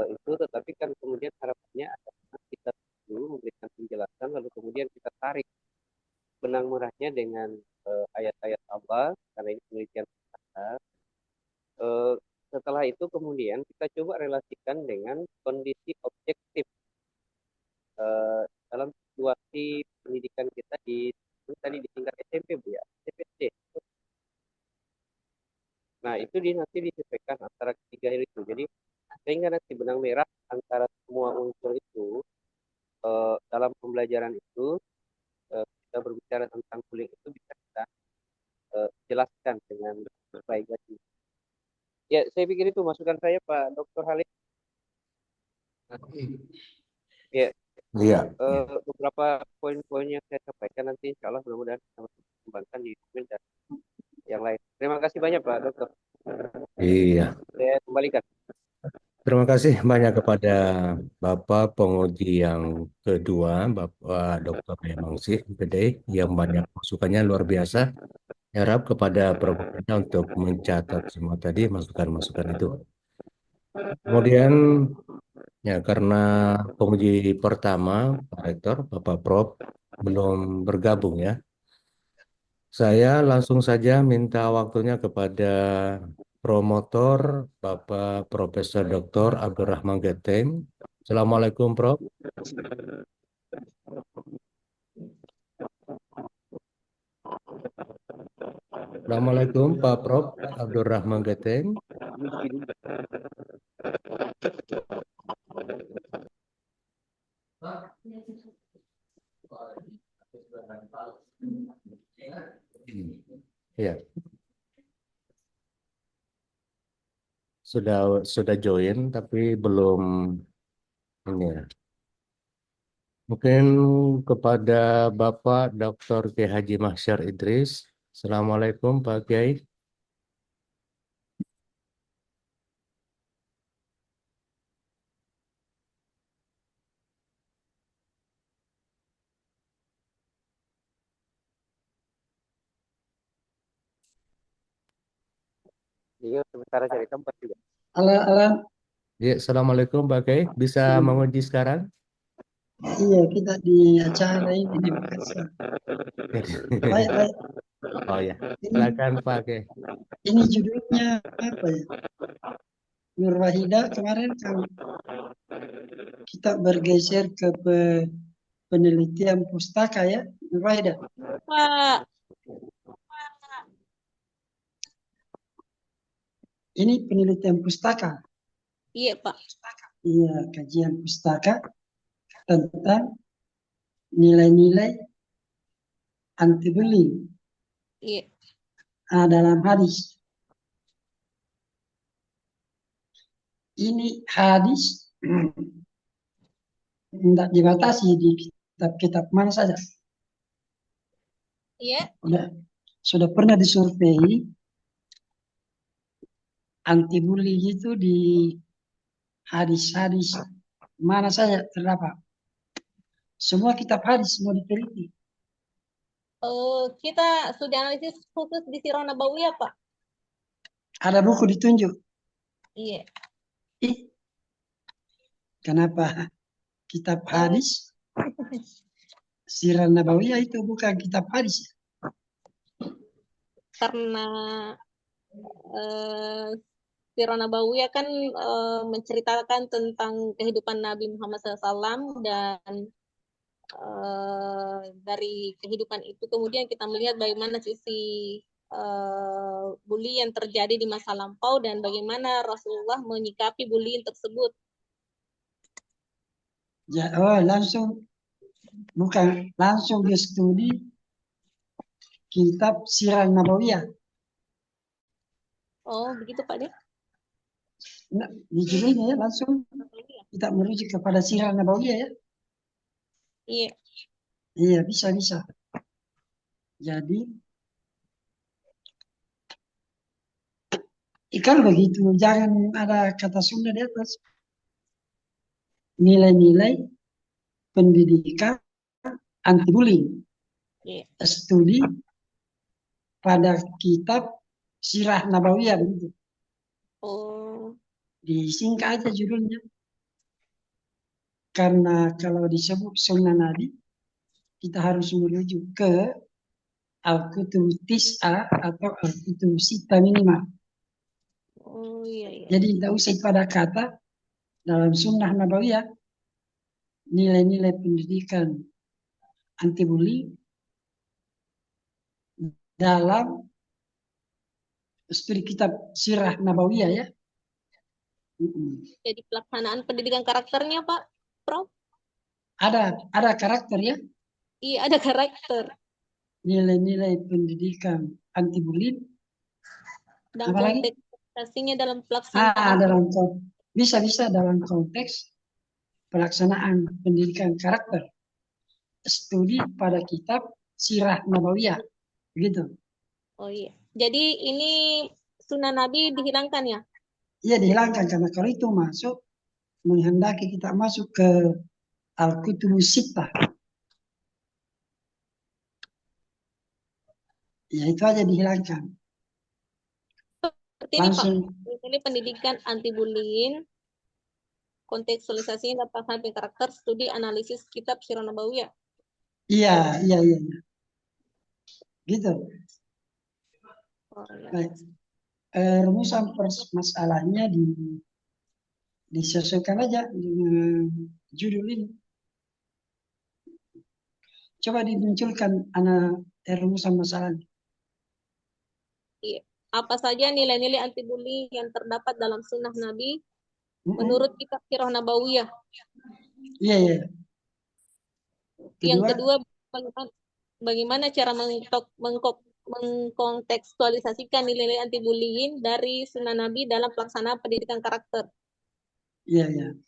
itu, tetapi kan kemudian harapannya adalah kita dulu memberikan penjelasan, lalu kemudian kita tarik benang merahnya dengan ayat-ayat Allah, karena ini penelitian kita. Setelah itu kemudian kita coba relasikan dengan kondisi objektif dalam situasi pendidikan kita di tadi di tingkat SMP Bu ya, SMP. Nah itu nanti disesuaikan antara ketiga hal itu. Jadi sehingga nanti benang merah antara semua unsur itu dalam pembelajaran itu kita berbicara tentang bullying itu bisa kita jelaskan dengan baik lagi. Ya, saya pikir itu masukan saya Pak Dr. Halid. Ya, Iya. beberapa poin-poin yang saya sampaikan nanti insya Allah mudah-mudahan bisa dikembangkan di dokumen dan yang lain. Terima kasih banyak Pak Dokter. Iya. Saya kembalikan. Terima kasih banyak kepada Bapak penguji yang kedua, Bapak Dr. Mangsih, PD, yang banyak masukannya luar biasa. Harap kepada Prof. untuk mencatat semua tadi masukan-masukan itu. Kemudian, ya karena penguji pertama, Pak Rektor, Bapak Prof, belum bergabung ya. Saya langsung saja minta waktunya kepada promotor Bapak Profesor Dr. Abdurrahman Geteng. Assalamualaikum, Prof. Assalamualaikum, Pak Prof. Abdurrahman Geteng. Ya, sudah join tapi belum ini ya. Mungkin kepada Bapak Dr. K. Haji Mahsyar Idris. Assalamualaikum Pak Kiai. Dia sementara cari tempat juga. Ala, ala, Ya, Assalamualaikum Pak Kiai. Bisa menguji sekarang? iya kita di acara ini di Makassar. Baik, baik. Oh ya, Ini, silakan Pak Kiai. ini judulnya apa ya? Nur Wahida kemarin kan kita bergeser ke penelitian pustaka ya, Nur Wahida. Pak. Ini penelitian pustaka. Iya, Pak. Iya, kajian pustaka tentang nilai-nilai anti bullying Iya. dalam hadis. Ini hadis tidak dibatasi di kitab-kitab mana saja. Iya. Sudah pernah disurvei anti bullying itu di hadis-hadis mana saja terdapat. Semua kitab hadis semua diteliti. Kita sudah analisis khusus di Sirah Nabawiyah, Pak. Ada buku ditunjuk. Iya. Ih, kenapa kitab hadis Sirah Nabawiyah itu bukan kitab hadis? Karena Sirah Nabawiyah kan menceritakan tentang kehidupan Nabi Muhammad SAW dan dari kehidupan itu kemudian kita melihat bagaimana sisi bully yang terjadi di masa lampau dan bagaimana Rasulullah menyikapi bullying tersebut. Ya, langsung dia studi kitab Sirah Nabawiyah. Oh, begitu Pak dia? Nah, di judulnya ya langsung kita merujuk kepada Sirah Nabawiyah ya. Iya. Iya, bisa. Jadi kalau begitu jangan ada kata Sunda di atas. Nilai-nilai pendidikan anti bullying. Iya. Studi pada kitab Sirah Nabawiyah begitu. Oh. Disingkat aja judulnya. Karena kalau disebut sunnah Nabi, kita harus merujuk ke Al-Kutub Tis'ah atau Al-Kutub Sittah minimal. Oh iya. Jadi tidak usah pada kata dalam sunnah Nabawiyah nilai-nilai pendidikan anti bully dalam studi kitab Sirah Nabawiyah ya. Jadi pelaksanaan pendidikan karakternya Pak, Prof? Ada karakter ya. Iya, ada karakter. Nilai-nilai pendidikan anti bully. Dan Apalagi? konteksnya dalam pelaksanaan. Bisa dalam konteks pelaksanaan pendidikan karakter. Studi pada kitab Sirah Nabawiyah. Begitu. Oh iya. Jadi ini sunnah Nabi dihilangkan ya? Iya dihilangkan karena kalau itu masuk menghendaki kita masuk ke Al-Kutubus Sittah. Ya itu aja dihilangkan. Seperti ini Pak, ini pendidikan anti bullying, kontekstualisasinya dapat sampai karakter, studi analisis kitab Sirah Nabawiyah. Iya. Gitu. Oh, iya. Baik. Rumusan masalahnya disesuaikan aja dengan judul ini. Coba dimunculkan rumusan masalahnya. Iya. Apa saja nilai-nilai anti bullying yang terdapat dalam sunnah Nabi menurut kitab Sirah Nabawiyah? Iya. Yang kedua, bagaimana cara mengkontekstualisasikan nilai-nilai anti bullying dari sunnah Nabi dalam pelaksanaan pendidikan karakter? Iya.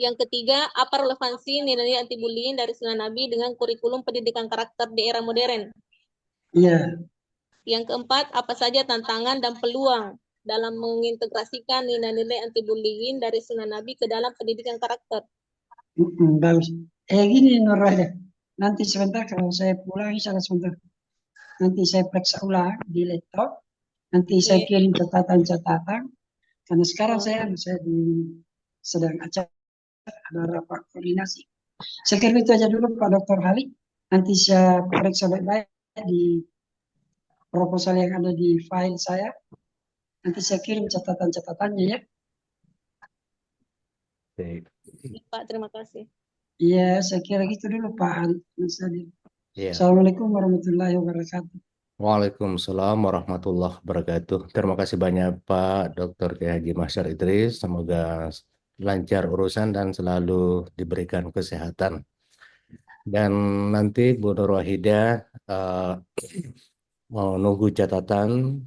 Yang ketiga, apa relevansi nilai-nilai anti bullying dari sunnah Nabi dengan kurikulum pendidikan karakter di era modern? Iya. Yang keempat, apa saja tantangan dan peluang dalam mengintegrasikan nilai-nilai anti bullying dari sunnah Nabi ke dalam pendidikan karakter? Bagus. Gini Nur Wahida. Nanti sebentar kalau saya pulang, sebentar. Nanti saya periksa ulang di laptop. Nanti saya kirim catatan. Karena sekarang saya sedang acara ada rapat koordinasi. Saya kirim itu aja dulu Pak Dr. Halik. Nanti saya periksa baik-baik di proposal yang ada di file saya. Nanti saya kirim catatan-catatannya ya. Baik. Pak, terima kasih. Iya, saya kira gitu dulu Pak Mas Adil. Ya. Assalamualaikum warahmatullahi wabarakatuh. Waalaikumsalam warahmatullahi wabarakatuh. Terima kasih banyak Pak Dr. Kiai Haji Masyar Idris. Semoga lancar urusan dan selalu diberikan kesehatan. Dan nanti Bu Nur Wahidah eh, mau nunggu catatan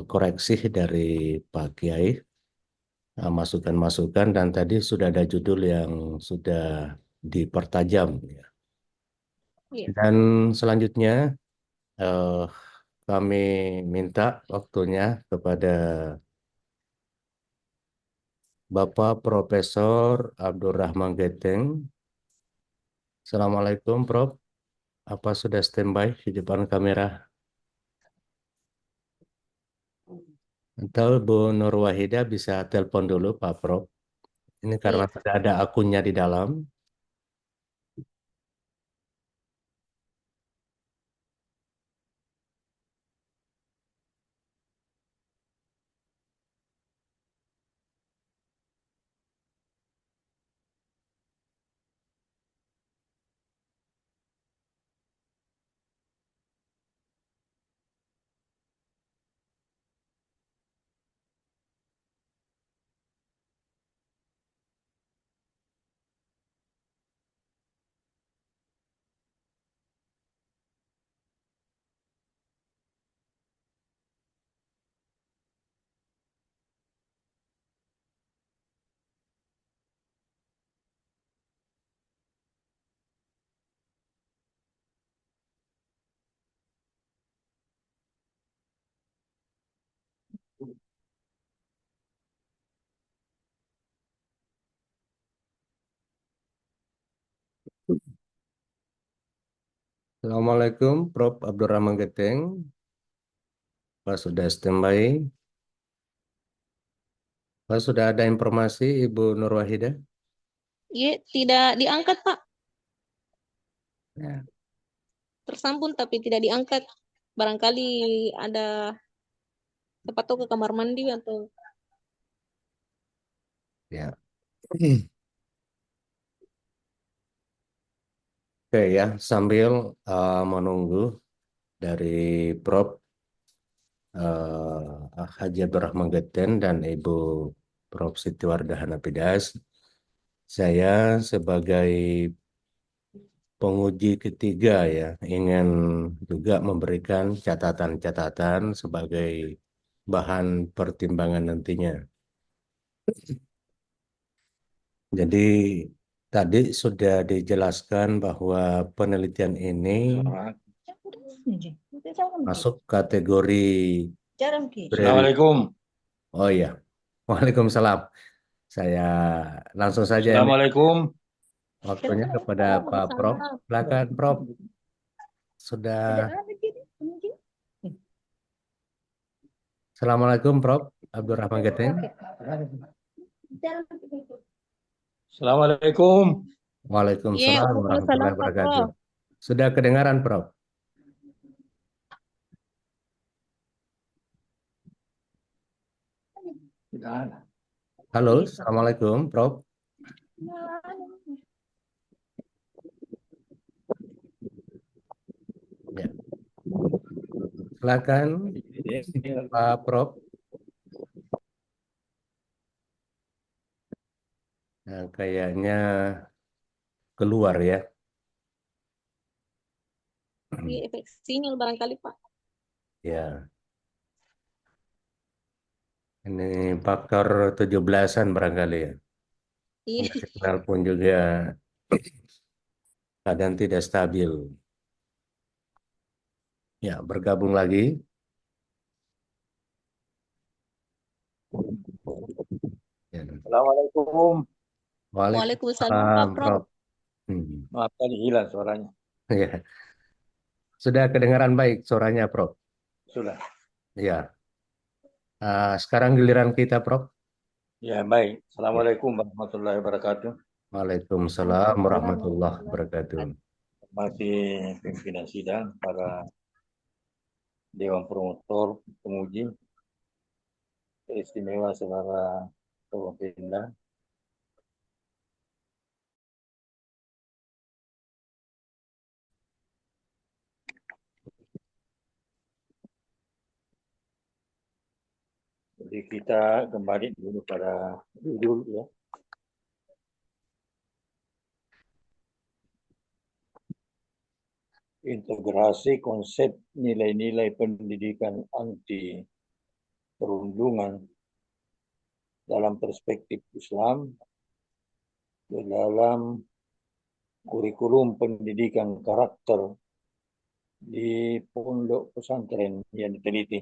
koreksi dari Pak Kiai, masukan-masukan, dan tadi sudah ada judul yang sudah dipertajam, ya. Iya. Dan selanjutnya eh, kami minta waktunya kepada Bapak Profesor Abdurrahman Geteng. Assalamualaikum, Prof. Apa sudah standby di depan kamera? Atau Bu Nur Wahidah bisa telepon dulu, Pak Prof. Ini karena Iya. sudah ada akunnya di dalam. Assalamualaikum, Prof. Abdurrahman Geteng. Pak sudah standby. Pak sudah ada informasi, Ibu Nur Wahidah? Iya, tidak diangkat, Pak. Ya, Tersambung tapi tidak diangkat. Barangkali ada siapa tahu ke kamar mandi atau ya. Oke ya, sambil menunggu dari Prof. Haji Abdurrahman Geten dan Ibu Prof. Siti Wardah Hanafidas, saya sebagai penguji ketiga ya ingin juga memberikan catatan-catatan sebagai bahan pertimbangan nantinya. Jadi tadi sudah dijelaskan bahwa penelitian ini masuk kategori Assalamualaikum. Oh iya, Waalaikumsalam. Saya langsung saja ini Assalamualaikum. waktunya kepada Pak Prof. Silakan Prof. Sudah. Assalamualaikum Prof. Abdurrahman Geteng. Assalamualaikum. Iya, Waalaikumsalam waalaikumsalam warahmatullahi Pak wabarakatuh. Prof. Sudah kedengaran Prof? Halo, Assalamualaikum Prof. Ya. Silakan Pak Prof. Nah, kayaknya keluar ya. Iya, efek sinyal barangkali, Pak. Ya, ini faktor 17-an barangkali ya. Iya. Signal pun juga kadang tidak stabil. Ya, bergabung lagi. Ya. Assalamualaikum. Waalaikumsalam Pak Waalaikumsalam Prof. Prof. Hmm. Maaf tadi hilang suaranya. Ya. Sudah kedengaran baik suaranya Prof. Sudah. Ya. Sekarang giliran kita Prof. Ya, baik. Ya. Assalamualaikum warahmatullahi wabarakatuh. Waalaikumsalam warahmatullahi wabarakatuh. Masih pimpinan sidang, para Dewan Promotor, penguji, istimewa saudara Ketua Pemda, Jadi kita kembali dulu pada judul ya. Integrasi konsep nilai-nilai pendidikan anti perundungan dalam perspektif Islam ke dalam kurikulum pendidikan karakter di pondok pesantren yang diteliti.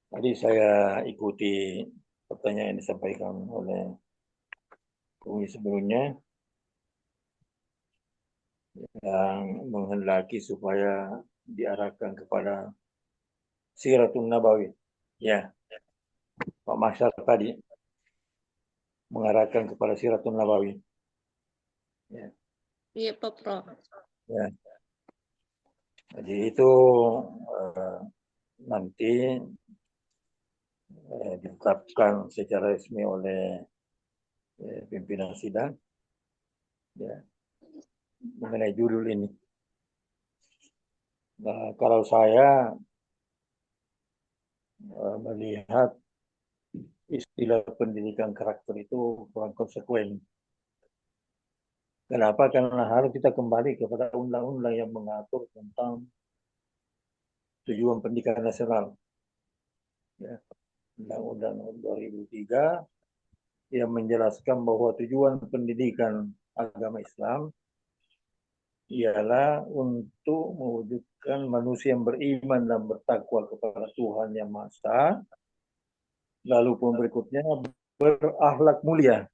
Tadi saya ikuti pertanyaan yang disampaikan oleh Bung sebelumnya yang menghendaki supaya diarahkan kepada Siratun Nabawi. Ya, Pak Masyar tadi mengarahkan kepada Siratun Nabawi. Ya. Iya, Pak Prof. Ya. Jadi itu nanti ditetapkan secara resmi oleh pimpinan sidang ya, mengenai judul ini. Nah, kalau saya melihat istilah pendidikan karakter itu kurang konsekuen. Kenapa? Karena harus kita kembali kepada undang-undang yang mengatur tentang tujuan pendidikan nasional. Ya. Undang-undang 2003 yang menjelaskan bahwa tujuan pendidikan agama Islam ialah untuk mewujudkan manusia yang beriman dan bertakwa kepada Tuhan Yang Maha Esa. Lalu pun berikutnya berakhlak mulia.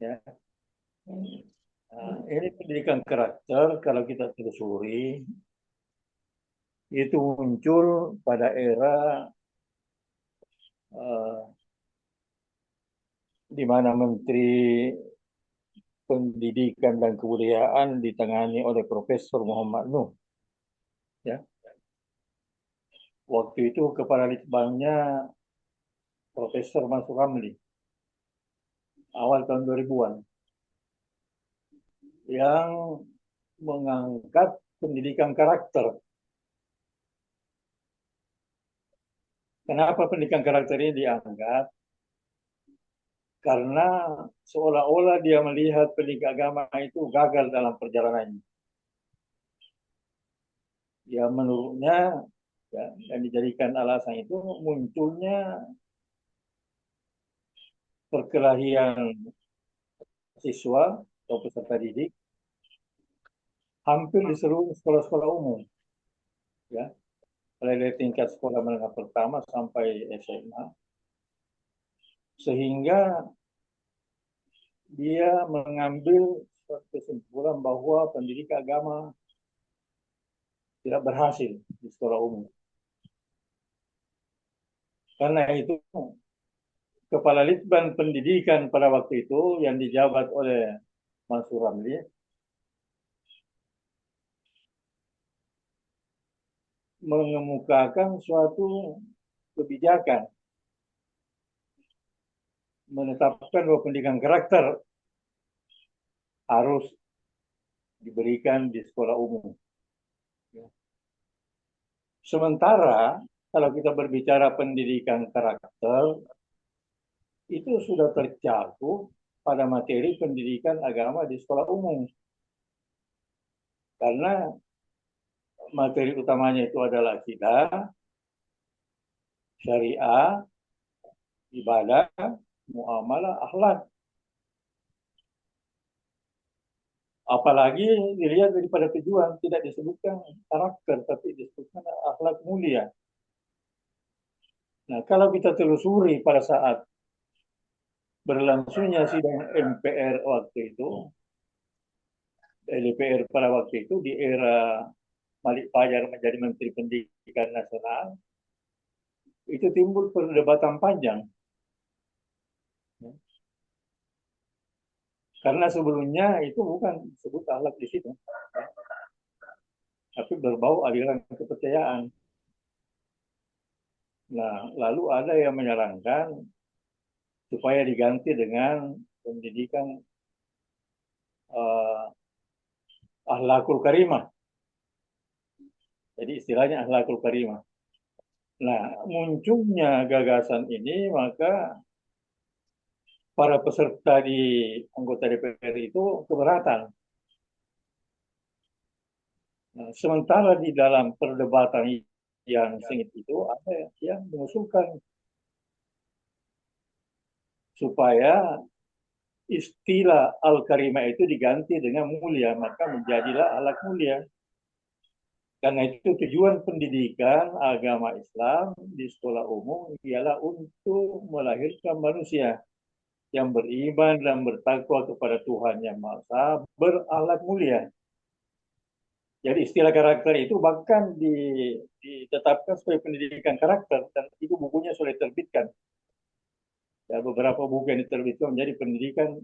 Ya. Nah, ini pendidikan karakter kalau kita telusuri itu muncul pada era di mana Menteri Pendidikan dan Kebudayaan ditangani oleh Profesor Muhammad Nuh. Ya. Waktu itu kepala litbangnya Profesor Mansur Ramli. Awal tahun 2000-an. Yang mengangkat pendidikan karakter. Kenapa pendidikan karakter ini diangkat? Karena seolah-olah dia melihat pendidikan agama itu gagal dalam perjalanannya. Ya menurutnya ya, yang dijadikan alasan itu munculnya perkelahian siswa atau peserta didik hampir di seluruh sekolah-sekolah umum. Ya, dari tingkat sekolah menengah pertama sampai SMA. Sehingga dia mengambil suatu kesimpulan bahwa pendidikan agama tidak berhasil di sekolah umum. Karena itu, Kepala Litbang Pendidikan pada waktu itu yang dijabat oleh Mansur Ramli mengemukakan suatu kebijakan menetapkan bahwa pendidikan karakter harus diberikan di sekolah umum. Sementara kalau kita berbicara pendidikan karakter, itu sudah tercakup pada materi pendidikan agama di sekolah umum. Karena materi utamanya itu adalah akidah, syariah, ibadah, muamalah, akhlak. Apalagi dilihat daripada tujuan, tidak disebutkan karakter, tapi disebutkan akhlak mulia. Nah, kalau kita telusuri pada saat berlangsungnya sidang MPR waktu itu, DPR pada waktu itu di era Malik Fajar menjadi Menteri Pendidikan Nasional, itu timbul perdebatan panjang. Karena sebelumnya itu bukan disebut akhlak di situ, tapi berbau aliran kepercayaan. Nah, lalu ada yang menyarankan supaya diganti dengan pendidikan akhlakul karimah. Jadi istilahnya akhlakul karimah. Nah, munculnya gagasan ini, maka para peserta di anggota DPR itu keberatan. Nah, sementara di dalam perdebatan yang sengit itu ada yang mengusulkan supaya istilah al-karimah itu diganti dengan mulia, maka menjadilah alat mulia. Karena itu tujuan pendidikan agama Islam di sekolah umum ialah untuk melahirkan manusia yang beriman dan bertakwa kepada Tuhan Yang Maha Esa, berakhlak mulia. Jadi istilah karakter itu bahkan ditetapkan sebagai pendidikan karakter, dan itu bukunya sudah diterbitkan. Ya, beberapa buku yang diterbitkan menjadi pendidikan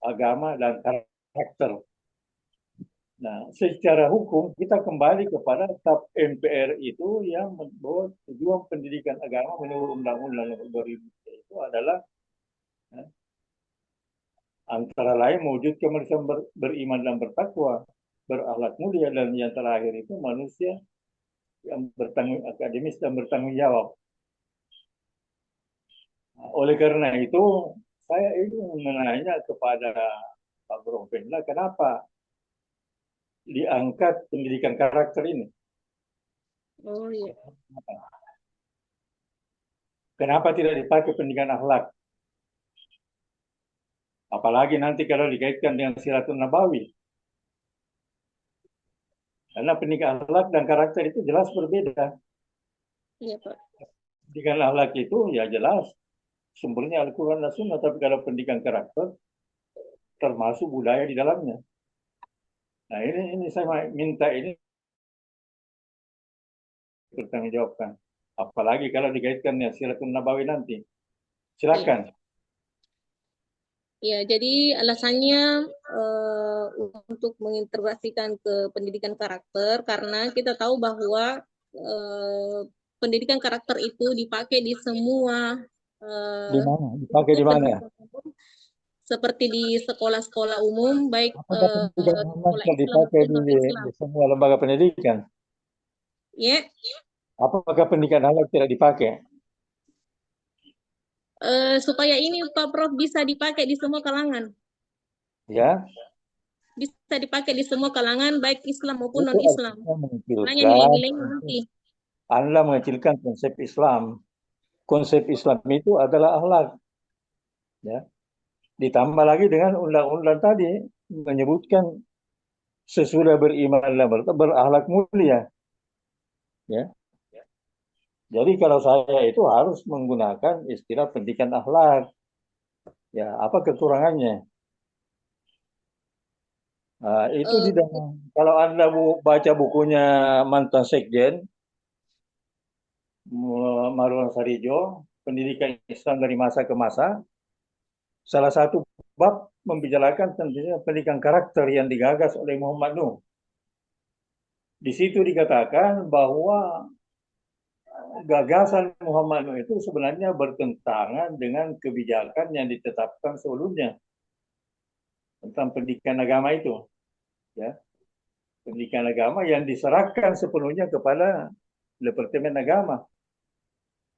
agama dan karakter. Nah, secara hukum kita kembali kepada TAP MPR itu yang membawa tujuan pendidikan agama menurut Undang-Undang Nomor 2003 itu adalah antara lain mewujudkan manusia beriman dan bertakwa, berakhlak mulia, dan yang terakhir itu manusia yang bertanggung akademis dan bertanggung jawab. Nah, oleh karena itu saya ingin menanya kepada Pak Bro Pendla, kenapa diangkat pendidikan karakter ini? Oh iya. Kenapa tidak dipakai pendidikan akhlak? Apalagi nanti kalau dikaitkan dengan Siratun Nabawi. Karena pendidikan akhlak dan karakter itu jelas berbeda. Iya, Pak. Pendidikan akhlak itu ya jelas sumbernya Al-Quran dan Sunnah, tapi kalau pendidikan karakter termasuk budaya di dalamnya. Nah, ini saya minta ini bertanggungjawabkan. Apalagi kalau dikaitkan dengan Siratun Nabawi nanti. Silakan. Ya, jadi alasannya untuk mengintegrasikan ke pendidikan karakter karena kita tahu bahwa pendidikan karakter itu dipakai di semua Di mana? Dipakai di mana? seperti di sekolah-sekolah umum, baik Apakah pendidikan sekolah tidak Islam dipakai maupun non-Islam. di semua lembaga pendidikan? Ya, Apakah pendidikan akhlak tidak dipakai? supaya ini Pak Prof bisa dipakai di semua kalangan. Ya. Bisa dipakai di semua kalangan, baik Islam maupun Itu non-Islam. artinya Hanya nilai-nilainya nanti. Anda mengecilkan konsep Islam. Konsep Islam itu adalah akhlak. Ya. Ditambah lagi dengan undang-undang tadi menyebutkan sesudah beriman dan berakhlak mulia. Ya. Jadi kalau saya itu harus menggunakan istilah pendidikan akhlak. Ya, apa kekurangannya? Nah, itu di dalam, kalau Anda baca bukunya mantan Sekjen, Marwan Sarijo, Pendidikan Islam dari Masa ke Masa, salah satu bab membicarakan tentang pendidikan karakter yang digagas oleh Muhammad Nuh. Di situ dikatakan bahwa gagasan Muhammad Nuh itu sebenarnya bertentangan dengan kebijakan yang ditetapkan sebelumnya tentang pendidikan agama itu. Ya. Pendidikan agama yang diserahkan sepenuhnya kepada Departemen Agama.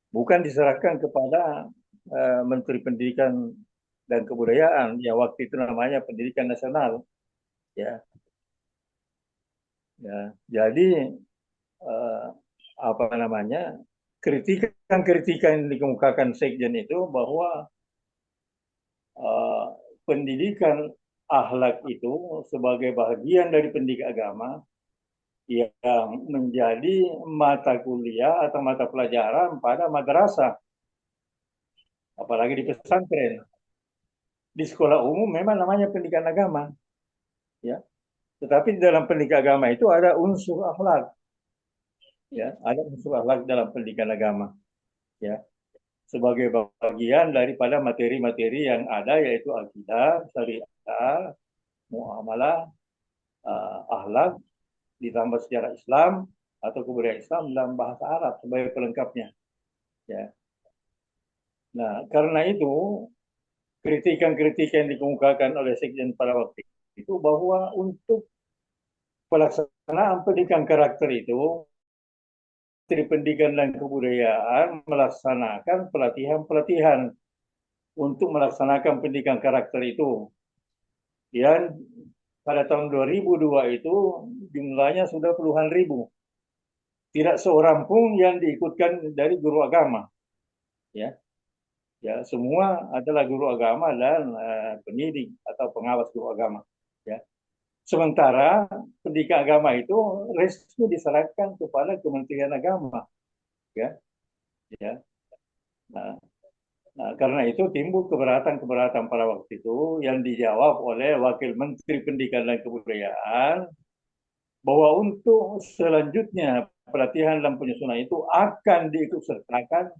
Bukan diserahkan kepada Menteri Pendidikan dan Kebudayaan yang waktu itu namanya Pendidikan Nasional. Ya. Ya. Jadi apa namanya? Kritikan-kritikan yang dikemukakan Sekjen itu bahwa pendidikan akhlak itu sebagai bagian dari pendidikan agama yang menjadi mata kuliah atau mata pelajaran pada madrasah, apalagi di pesantren. Di sekolah umum memang namanya pendidikan agama, ya. Tetapi di dalam pendidikan agama itu ada unsur akhlak, ya. Ada unsur akhlak dalam pendidikan agama, ya. Sebagai bagian daripada materi-materi yang ada, yaitu akidah, syariah, muamalah, akhlak, ditambah sejarah Islam atau kebudayaan Islam dalam bahasa Arab sebagai pelengkapnya. Ya. Nah, karena itu kritikan-kritikan yang dikemukakan oleh Sekjen pada waktu itu bahwa untuk pelaksanaan pendidikan karakter itu Menteri Pendidikan dan Kebudayaan melaksanakan pelatihan-pelatihan untuk melaksanakan pendidikan karakter itu. Dan pada tahun 2002 itu jumlahnya sudah puluhan ribu. Tidak seorang pun yang diikutkan dari guru agama. Ya, semua adalah guru agama dan pendidik atau pengawas guru agama. Ya. Sementara pendidikan agama itu resmi diserahkan kepada Kementerian Agama. Ya. Nah, karena itu timbul keberatan-keberatan pada waktu itu yang dijawab oleh Wakil Menteri Pendidikan dan Kebudayaan bahwa untuk selanjutnya pelatihan dan penyusunan itu akan diikutsertakan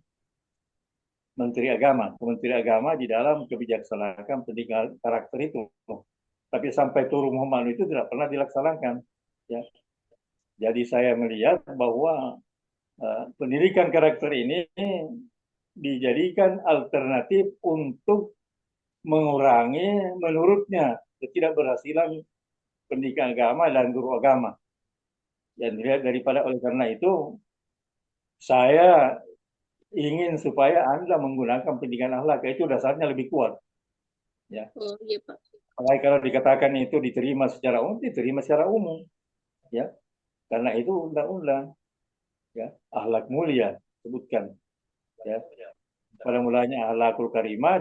Menteri Agama, Kementerian Agama di dalam kebijaksanaan pendidikan karakter itu. Tapi sampai turun Muhammad itu tidak pernah dilaksanakan. Ya. Jadi saya melihat bahwa pendidikan karakter ini dijadikan alternatif untuk mengurangi menurutnya ketidakberhasilan pendidikan agama dan guru agama. Dan oleh karena itu saya ingin supaya Anda menggunakan pendidikan akhlak, itu dasarnya lebih kuat. Ya. Oh, iya, Pak. Apalagi kalau dikatakan itu diterima secara umum, ya, karena itu undang-undang, ya, akhlak mulia sebutkan, ya. Pada mulanya akhlakul karimah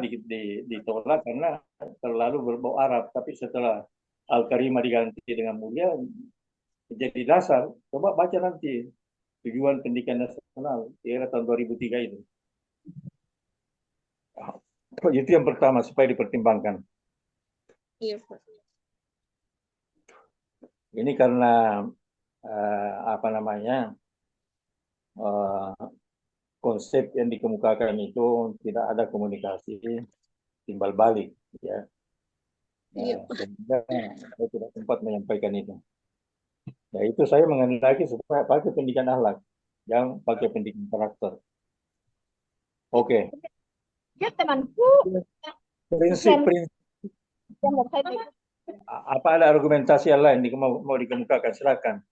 ditolak karena terlalu berbau Arab, tapi setelah al-karimah diganti dengan mulia menjadi dasar. Coba baca nanti tujuan pendidikan nasional di era tahun 2003 itu. Itu yang pertama supaya dipertimbangkan. Iya, Pak. Ini karena konsep yang dikemukakan itu tidak ada komunikasi timbal balik, ya. Iya, Sehingga saya tidak sempat menyampaikan itu. Ya, itu saya menghendaki supaya pakai pendidikan akhlak, yang pakai pendidikan karakter. Oke. Ya temanku. Prinsip-prinsip. Apa ada argumentasi yang lain mau dikemukakan? Silakan.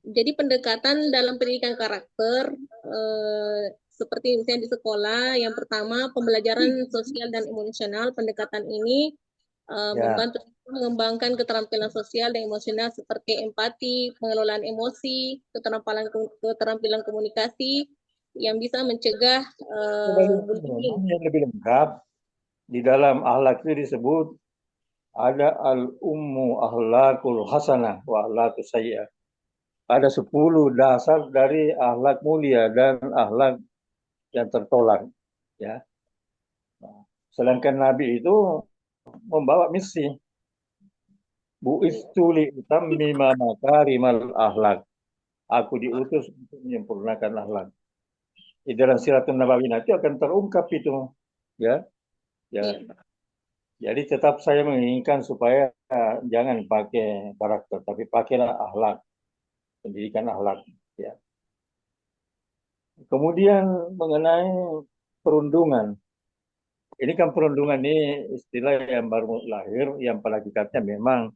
Jadi pendekatan dalam pendidikan karakter seperti misalnya di sekolah, yang pertama pembelajaran sosial dan emosional. Pendekatan ini membantu mengembangkan keterampilan sosial dan emosional seperti empati, pengelolaan emosi, keterampilan komunikasi yang bisa mencegah bullying. Yang lebih lengkap di dalam akhlak itu disebut ada al-ummu akhlakul hasanah wa akhlakus sayyi'ah. Ada 10 dasar dari akhlak mulia dan akhlak yang tertolak, ya. Sedangkan Nabi itu membawa misi bu'istu li utammima makarimal akhlak. Aku diutus untuk menyempurnakan akhlak. Di dalam Siratun Nabawi nanti akan terungkap itu, ya. Jadi tetap saya menginginkan supaya jangan pakai karakter, tapi pakailah akhlak, pendidikan akhlak, ya. Kemudian mengenai perundungan, ini kan perundungan ini istilah yang baru lahir, yang pada hakikatnya memang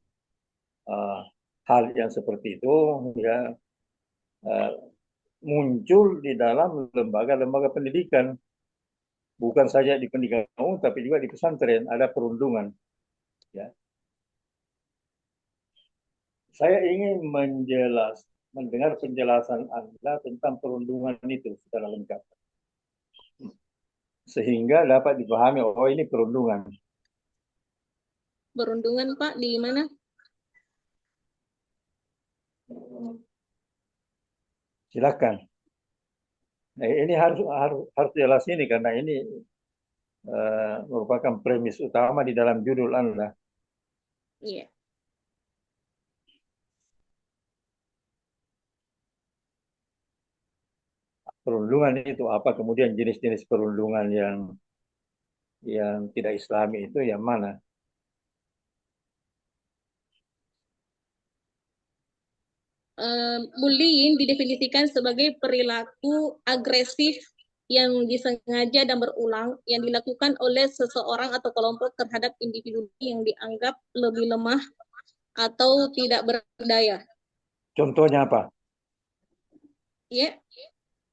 hal yang seperti itu, ya, muncul di dalam lembaga-lembaga pendidikan. Bukan saja di pendidikan umum, tapi juga di pesantren ada perundungan. Ya. Saya ingin mendengar penjelasan Anda tentang perundungan itu secara lengkap, sehingga dapat dipahami, oh ini perundungan. Perundungan, Pak, di mana? Silakan. Nah, ini harus jelas ini karena ini merupakan premis utama di dalam judul Anda. Iya. Perundungan itu apa? Kemudian jenis-jenis perundungan yang tidak Islami itu yang mana? Bullying didefinisikan sebagai perilaku agresif yang disengaja dan berulang yang dilakukan oleh seseorang atau kelompok terhadap individu yang dianggap lebih lemah atau tidak berdaya. Contohnya apa? Ya,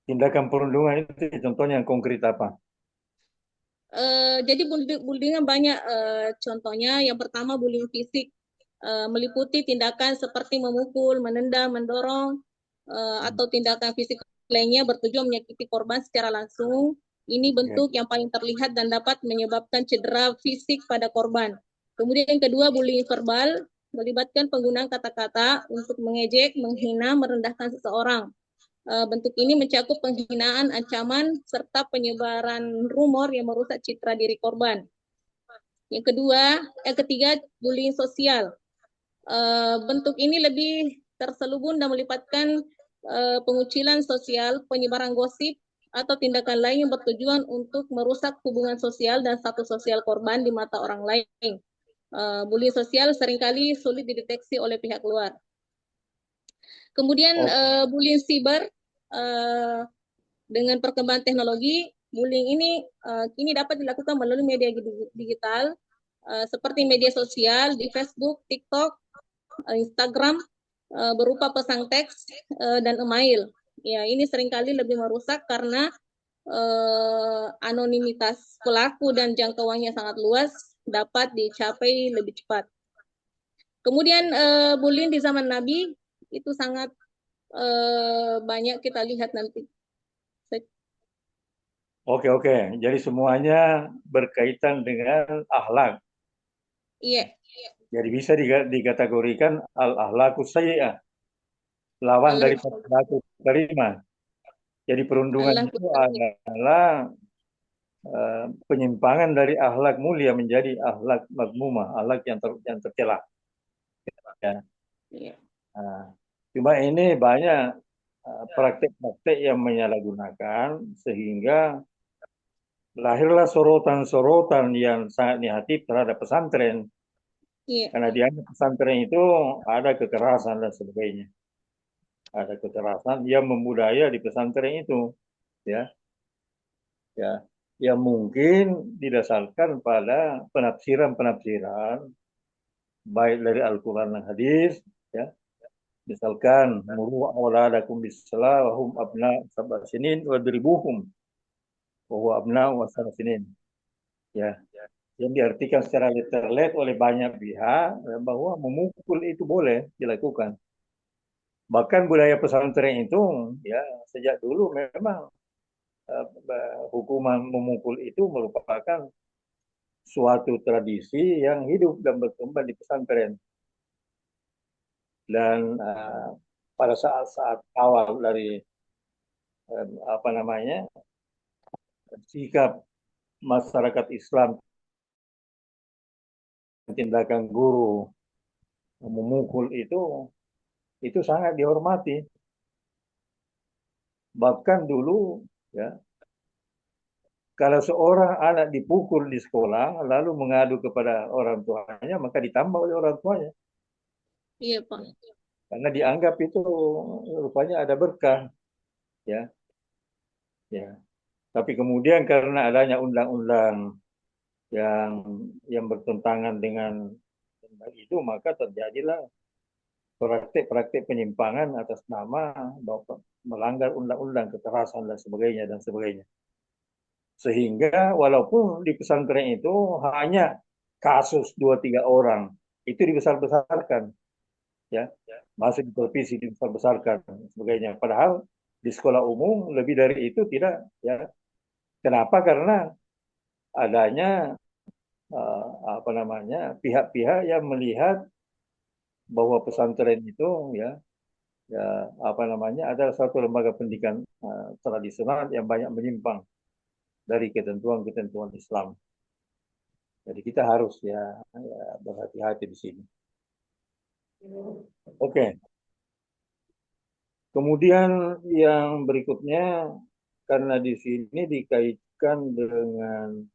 Tindakan perundungan itu contohnya yang konkret apa? jadi bullying banyak contohnya. Yang pertama bullying fisik, meliputi tindakan seperti memukul, menendang, mendorong, atau tindakan fisik lainnya bertujuan menyakiti korban secara langsung. Ini bentuk yang paling terlihat dan dapat menyebabkan cedera fisik pada korban. Kemudian yang kedua, bullying verbal, melibatkan penggunaan kata-kata untuk mengejek, menghina, merendahkan seseorang. Bentuk ini mencakup penghinaan, ancaman, serta penyebaran rumor yang merusak citra diri korban. Yang ketiga, bullying sosial. Bentuk ini lebih terselubung dan melibatkan pengucilan sosial, penyebaran gosip, atau tindakan lain yang bertujuan untuk merusak hubungan sosial dan status sosial korban di mata orang lain. Bullying sosial seringkali sulit dideteksi oleh pihak luar. Kemudian bullying siber, dengan perkembangan teknologi, bullying ini kini dapat dilakukan melalui media digital seperti media sosial di Facebook, TikTok, Instagram, berupa pesan teks dan email. Ya, ini seringkali lebih merusak karena anonimitas pelaku dan jangkauannya sangat luas, dapat dicapai lebih cepat. Kemudian bullying di zaman Nabi itu sangat banyak kita lihat nanti. Oke. Jadi semuanya berkaitan dengan akhlak. Iya. Jadi bisa dikategorikan al-akhlakus sayyi'ah, lawan dari perilaku terima. Jadi perundungan itu adalah penyimpangan dari akhlak mulia menjadi akhlak mazmumah, akhlak yang tercela. Ya. Cuma ini banyak praktek-praktek yang menyalahgunakan sehingga lahirlah sorotan-sorotan yang sangat negatif terhadap pesantren. Karena dianggap pesantren itu ada kekerasan dan sebagainya. Ada kekerasan yang membudaya di pesantren itu, ya, yang mungkin didasarkan pada penafsiran baik dari Al-Quran dan hadis, ya. Misalkan muru awladakum bis-shalah wa hum abna sab'a sinin wadribuhum wa huwa abna wa sab'a sinin. Ya, yang diartikan secara literal oleh banyak pihak bahwa memukul itu boleh dilakukan. Bahkan budaya pesantren itu ya sejak dulu memang hukuman memukul itu merupakan suatu tradisi yang hidup dan berkembang di pesantren. Dan pada saat-saat awal dari sikap masyarakat Islam, tindakan guru memukul itu sangat dihormati. Bahkan dulu, ya, kalau seorang anak dipukul di sekolah lalu mengadu kepada orang tuanya, maka ditambah oleh orang tuanya. Iya, Pak. Karena dianggap itu rupanya ada berkah, ya. Tapi kemudian karena adanya undang-undang yang bertentangan dengan itu, maka terjadilah praktek-praktek penyimpangan atas nama melanggar undang-undang kekerasan dan sebagainya. Sehingga walaupun di pesantren itu hanya kasus 2-3 orang, itu dibesar-besarkan, ya, masih di televisi dibesar-besarkan sebagainya. Padahal di sekolah umum lebih dari itu tidak, ya. Kenapa? Karena adanya pihak-pihak yang melihat bahwa pesantren itu adalah satu lembaga pendidikan tradisional yang banyak menyimpang dari ketentuan-ketentuan Islam. Jadi kita harus berhati-hati di sini. Oke. Kemudian yang berikutnya, karena di sini dikaitkan dengan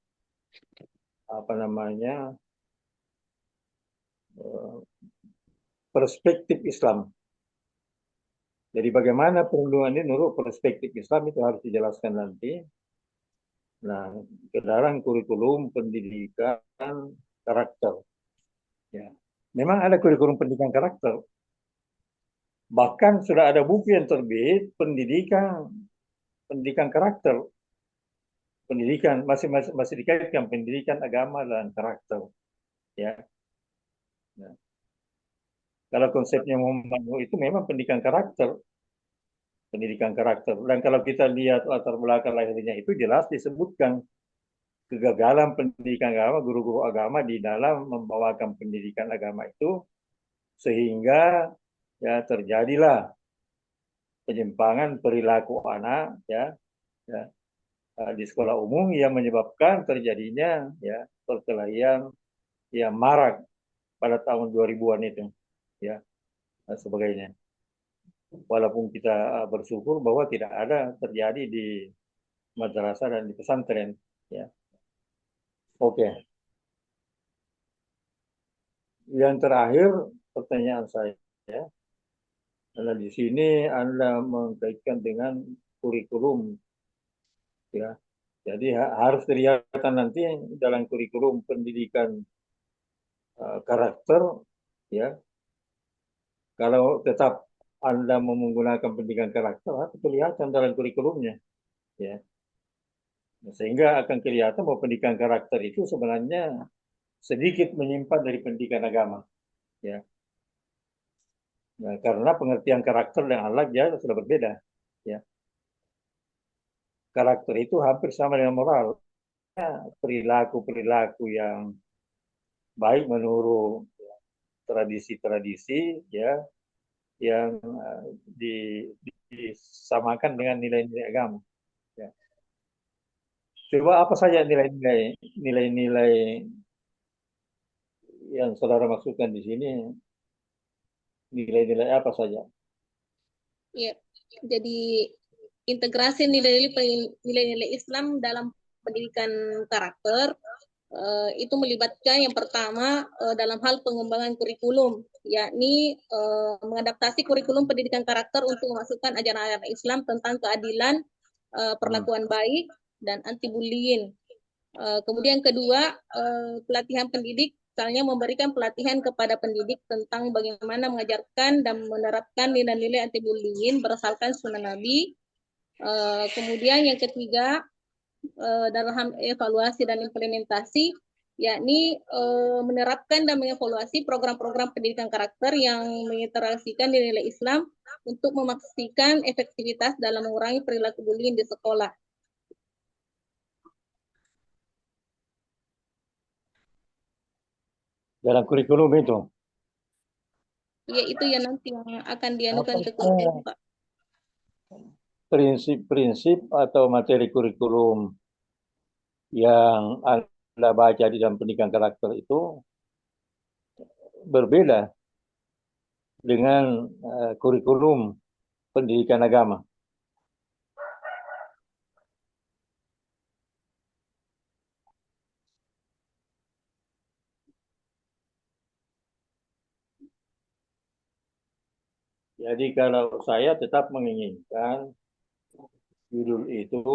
perspektif Islam. Jadi bagaimana perundungan ini menurut perspektif Islam itu harus dijelaskan nanti. Nah, ke dalam kurikulum pendidikan karakter. Ya. memang ada kurikulum pendidikan karakter. Bahkan sudah ada buku yang terbit pendidikan karakter. Pendidikan masih dikaitkan pendidikan agama dan karakter. Ya. Nah, kalau konsepnya Muhammad Nuh itu memang pendidikan karakter. Dan kalau kita lihat latar belakang lahirnya itu jelas disebutkan kegagalan pendidikan agama, guru-guru agama di dalam membawakan pendidikan agama itu, sehingga ya terjadilah penyimpangan perilaku anak ya di sekolah umum yang menyebabkan terjadinya ya perkelahian yang marak pada tahun 2000-an itu ya dan sebagainya. Walaupun kita bersyukur bahwa tidak ada terjadi di madrasah dan di pesantren ya. Oke. Yang terakhir pertanyaan saya adalah di sini Anda mengkaitkan dengan kurikulum ya. Jadi harus kelihatan nanti dalam kurikulum pendidikan karakter ya. Kalau tetap Anda mau menggunakan pendidikan karakter harus kelihatan dalam kurikulumnya ya. Sehingga akan kelihatan bahwa pendidikan karakter itu sebenarnya sedikit menyimpang dari pendidikan agama ya. Nah, karena pengertian karakter dan akhlak ya sudah berbeda ya. Karakter itu hampir sama dengan moral. Perilaku-perilaku yang baik menurut tradisi-tradisi ya yang disamakan dengan nilai-nilai agama. Ya. Coba apa saja nilai-nilai yang saudara maksudkan di sini? Nilai-nilai apa saja? Ya, jadi integrasi nilai-nilai Islam dalam pendidikan karakter itu melibatkan yang pertama dalam hal pengembangan kurikulum, yakni mengadaptasi kurikulum pendidikan karakter untuk memasukkan ajaran-ajaran Islam tentang keadilan, perlakuan baik, dan anti-bullying. Kemudian kedua, pelatihan pendidik, misalnya memberikan pelatihan kepada pendidik tentang bagaimana mengajarkan dan menerapkan nilai-nilai anti-bullying berdasarkan sunnah Nabi. Kemudian yang ketiga, dalam evaluasi dan implementasi, yakni menerapkan dan mengevaluasi program-program pendidikan karakter yang menginteraksikan nilai Islam untuk memastikan efektivitas dalam mengurangi perilaku bullying di sekolah. Dalam kurikulum itu? Ya, itu yang nanti yang akan dianukan ke kurikulum, Pak. Prinsip-prinsip atau materi kurikulum yang Anda baca di dalam pendidikan karakter itu berbeda dengan kurikulum pendidikan agama. Jadi kalau saya tetap menginginkan judul itu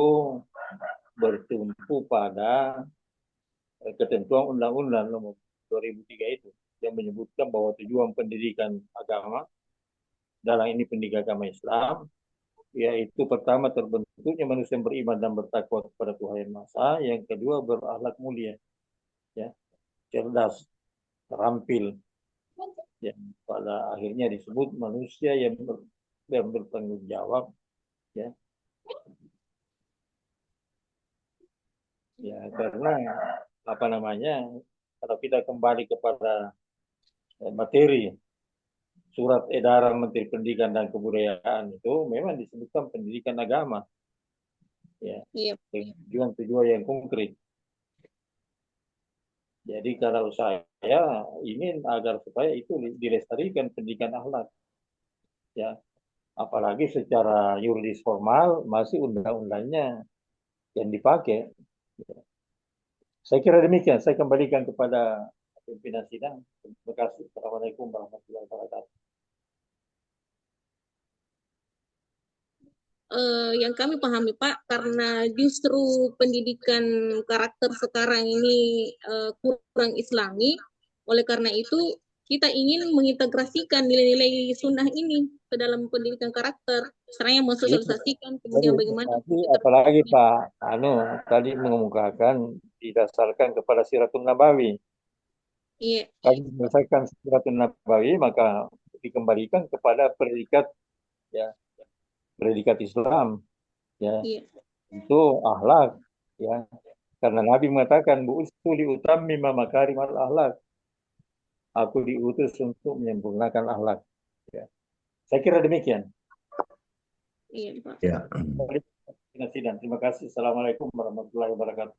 bertumpu pada ketentuan Undang-Undang Nomor 2003 itu yang menyebutkan bahwa tujuan pendidikan agama dalam ini pendidikan agama Islam yaitu pertama terbentuknya manusia yang beriman dan bertakwa kepada Tuhan Yang Maha Esa, yang kedua berakhlak mulia, ya, cerdas, terampil, yang pada akhirnya disebut manusia yang bertanggung jawab, ya. Ya, karena apa namanya, kalau kita kembali kepada materi surat edaran Menteri Pendidikan dan Kebudayaan itu memang disebutkan pendidikan agama, ya, dengan tujuan yang konkret. Jadi kalau saya ingin agar supaya itu dilestarikan pendidikan akhlak, ya, apalagi secara yuridis formal masih undang-undangnya yang dipakai. Saya kira demikian. Saya kembalikan kepada pimpinan sidang. Terima kasih. Assalamualaikum warahmatullahi wabarakatuh. Yang kami pahami, Pak, karena justru pendidikan karakter sekarang ini kurang Islami, oleh karena itu kita ingin mengintegrasikan nilai-nilai sunnah ini ke dalam pendidikan karakter. Caranya mensosialisasikan, kemudian bagaimana Tapi kita apalagi Pak Anu tadi mengemukakan didasarkan kepada Siratun Nabawi. iya, Kalau berdasarkan Siratun Nabawi maka dikembalikan kepada predikat ya predikat Islam ya iya, itu akhlak ya karena Nabi mengatakan bu'ustu li utammima makarimal akhlak, aku diutus untuk menyempurnakan akhlak ya. Saya kira demikian. iya, Pak. Ya. Terima kasih. Assalamualaikum warahmatullahi wabarakatuh.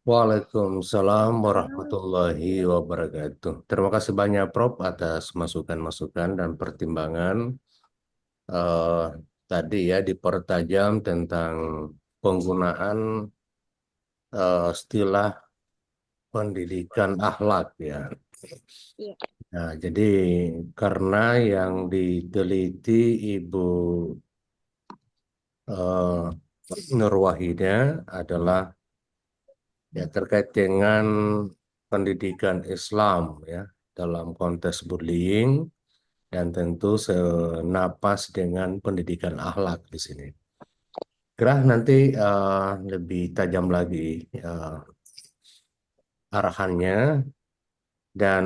Waalaikumsalam warahmatullahi wabarakatuh. Terima kasih banyak Prof atas masukan-masukan dan pertimbangan. Eh, Tadi ya dipertajam tentang penggunaan istilah pendidikan akhlak ya. Iya. Nah, jadi karena yang diteliti Ibu eh, Nur Wahida adalah ya terkait dengan pendidikan Islam ya dalam konteks bullying dan tentu senapas dengan pendidikan akhlak di sini. Gerah nanti lebih tajam lagi arahannya dan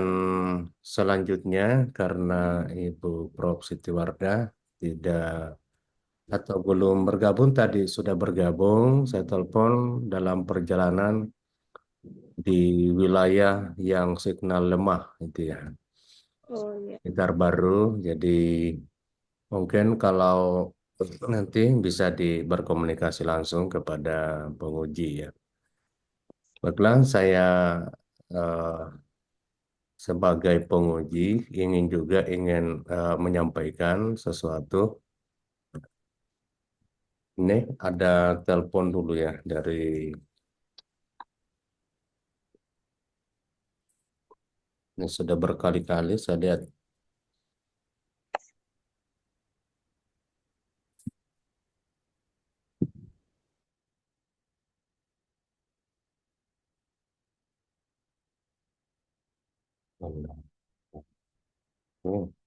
selanjutnya karena Ibu Prof. Sitiwarda tidak atau belum bergabung tadi sudah bergabung saya telepon dalam perjalanan di wilayah yang signal lemah itu ya Oh iya. sekitar baru jadi mungkin kalau nanti bisa berkomunikasi langsung kepada penguji ya. Baiklah saya eh, sebagai penguji ingin menyampaikan sesuatu. Ini ada telepon dulu ya dari ini sudah berkali-kali saya lihat. Hmm.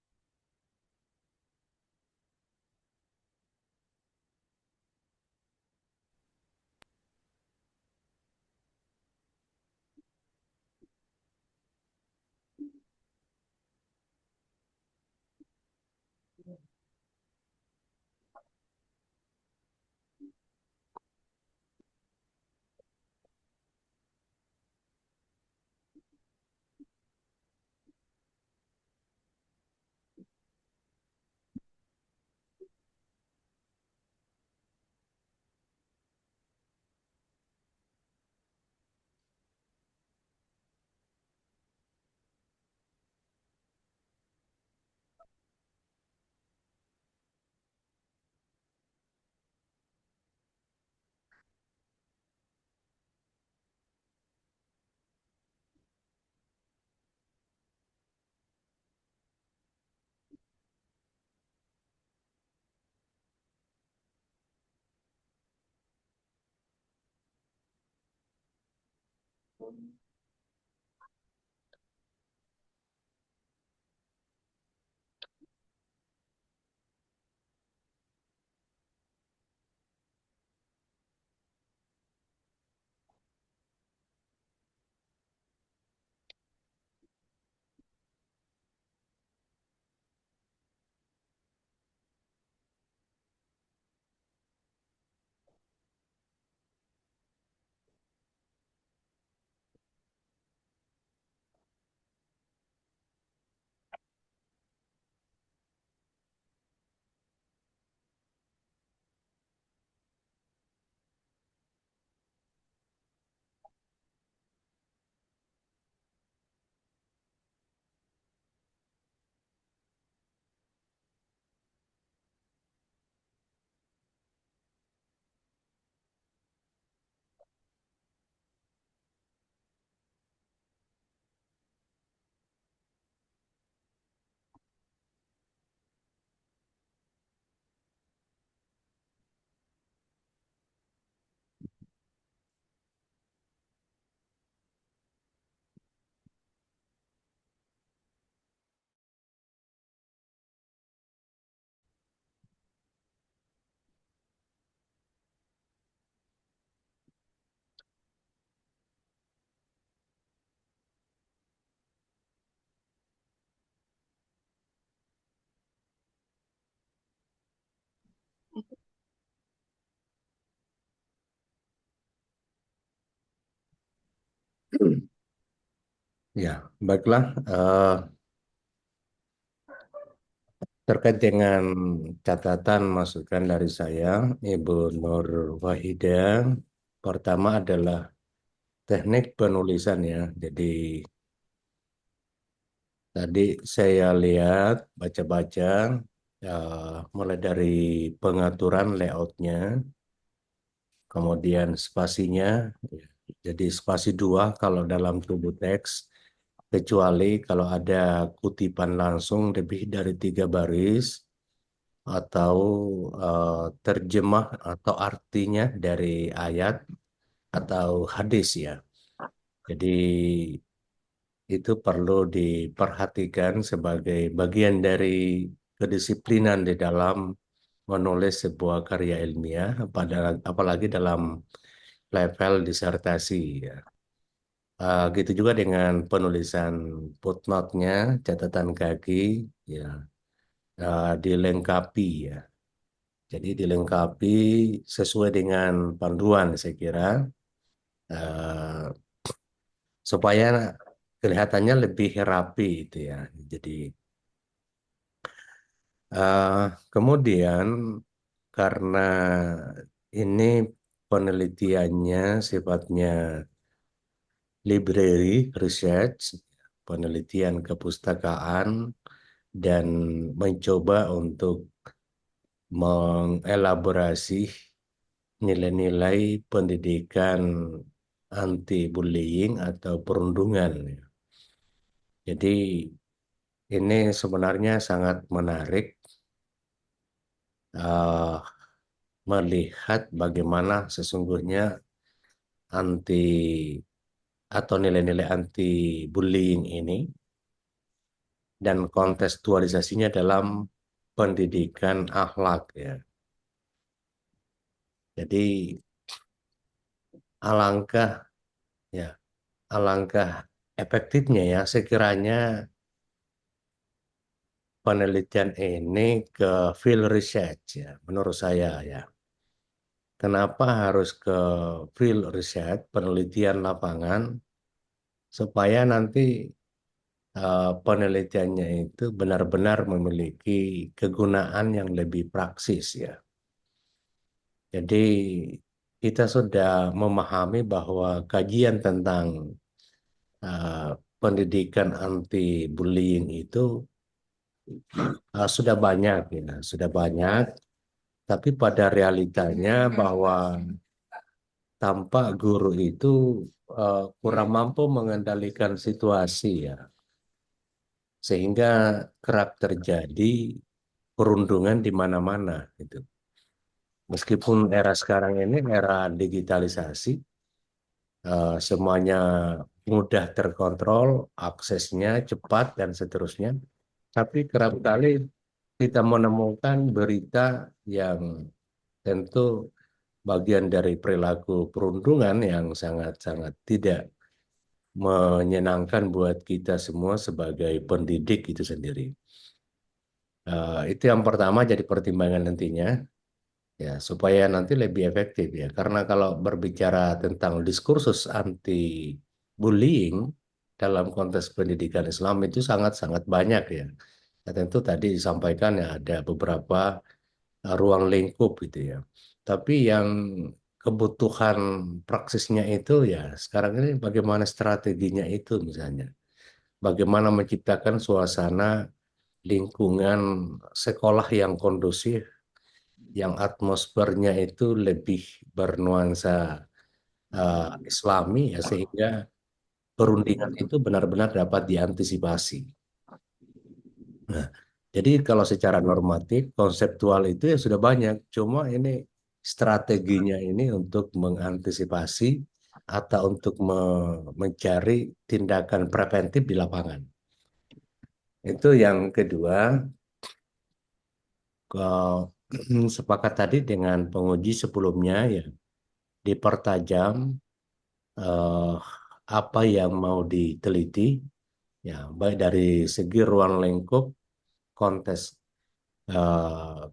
Ya, baiklah. Terkait dengan catatan masukan dari saya, Ibu Nur Wahidah, pertama adalah teknik penulisan ya. Jadi tadi saya lihat, baca-baca, mulai dari pengaturan layoutnya, kemudian spasinya. Jadi spasi 2 kalau dalam tubuh teks, kecuali kalau ada kutipan langsung lebih dari 3 baris, atau terjemah atau artinya dari ayat atau hadis ya. Jadi itu perlu diperhatikan sebagai bagian dari kedisiplinan di dalam menulis sebuah karya ilmiah, apalagi dalam level disertasi ya. Gitu juga dengan penulisan footnote-nya, catatan kaki ya, dilengkapi ya. Jadi dilengkapi sesuai dengan panduan saya kira, eh, supaya kelihatannya lebih rapi itu ya. Jadi eh, kemudian karena ini penelitiannya sifatnya library research, penelitian kepustakaan, dan mencoba untuk mengelaborasi nilai-nilai pendidikan anti bullying atau perundungan. Jadi ini sebenarnya sangat menarik, eh, melihat bagaimana sesungguhnya anti atau nilai-nilai anti bullying ini dan kontekstualisasinya dalam pendidikan akhlak ya. Jadi alangkah ya alangkah efektifnya ya sekiranya penelitian ini ke field research ya, menurut saya ya. Kenapa harus ke field research, penelitian lapangan, supaya nanti penelitiannya itu benar-benar memiliki kegunaan yang lebih praksis ya. Jadi kita sudah memahami bahwa kajian tentang uh, pendidikan anti bullying itu sudah banyak ya, sudah banyak. Tapi pada realitanya bahwa tanpa guru itu kurang mampu mengendalikan situasi ya, sehingga kerap terjadi perundungan di mana-mana gitu. Meskipun era sekarang ini era digitalisasi, semuanya mudah terkontrol, aksesnya cepat dan seterusnya, tapi kerap kali kita menemukan berita yang tentu bagian dari perilaku perundungan yang sangat-sangat tidak menyenangkan buat kita semua sebagai pendidik itu sendiri. Itu yang pertama jadi pertimbangan nantinya ya supaya nanti lebih efektif ya. Karena kalau berbicara tentang diskursus anti bullying dalam konteks pendidikan Islam itu sangat-sangat banyak ya. Ya, tentu tadi disampaikan ya ada beberapa ruang lingkup gitu ya. Tapi yang kebutuhan praksisnya itu ya sekarang ini bagaimana strateginya itu misalnya. Bagaimana menciptakan suasana lingkungan sekolah yang kondusif, yang atmosfernya itu lebih bernuansa Islami ya sehingga perundingan itu benar-benar dapat diantisipasi. Nah, jadi kalau secara normatif, konseptual itu ya sudah banyak. Cuma ini strateginya ini untuk mengantisipasi atau untuk mencari tindakan preventif di lapangan. Itu yang kedua. Sepakat tadi dengan penguji sebelumnya ya, dipertajam eh, apa yang mau diteliti ya, baik dari segi ruang lingkup konteks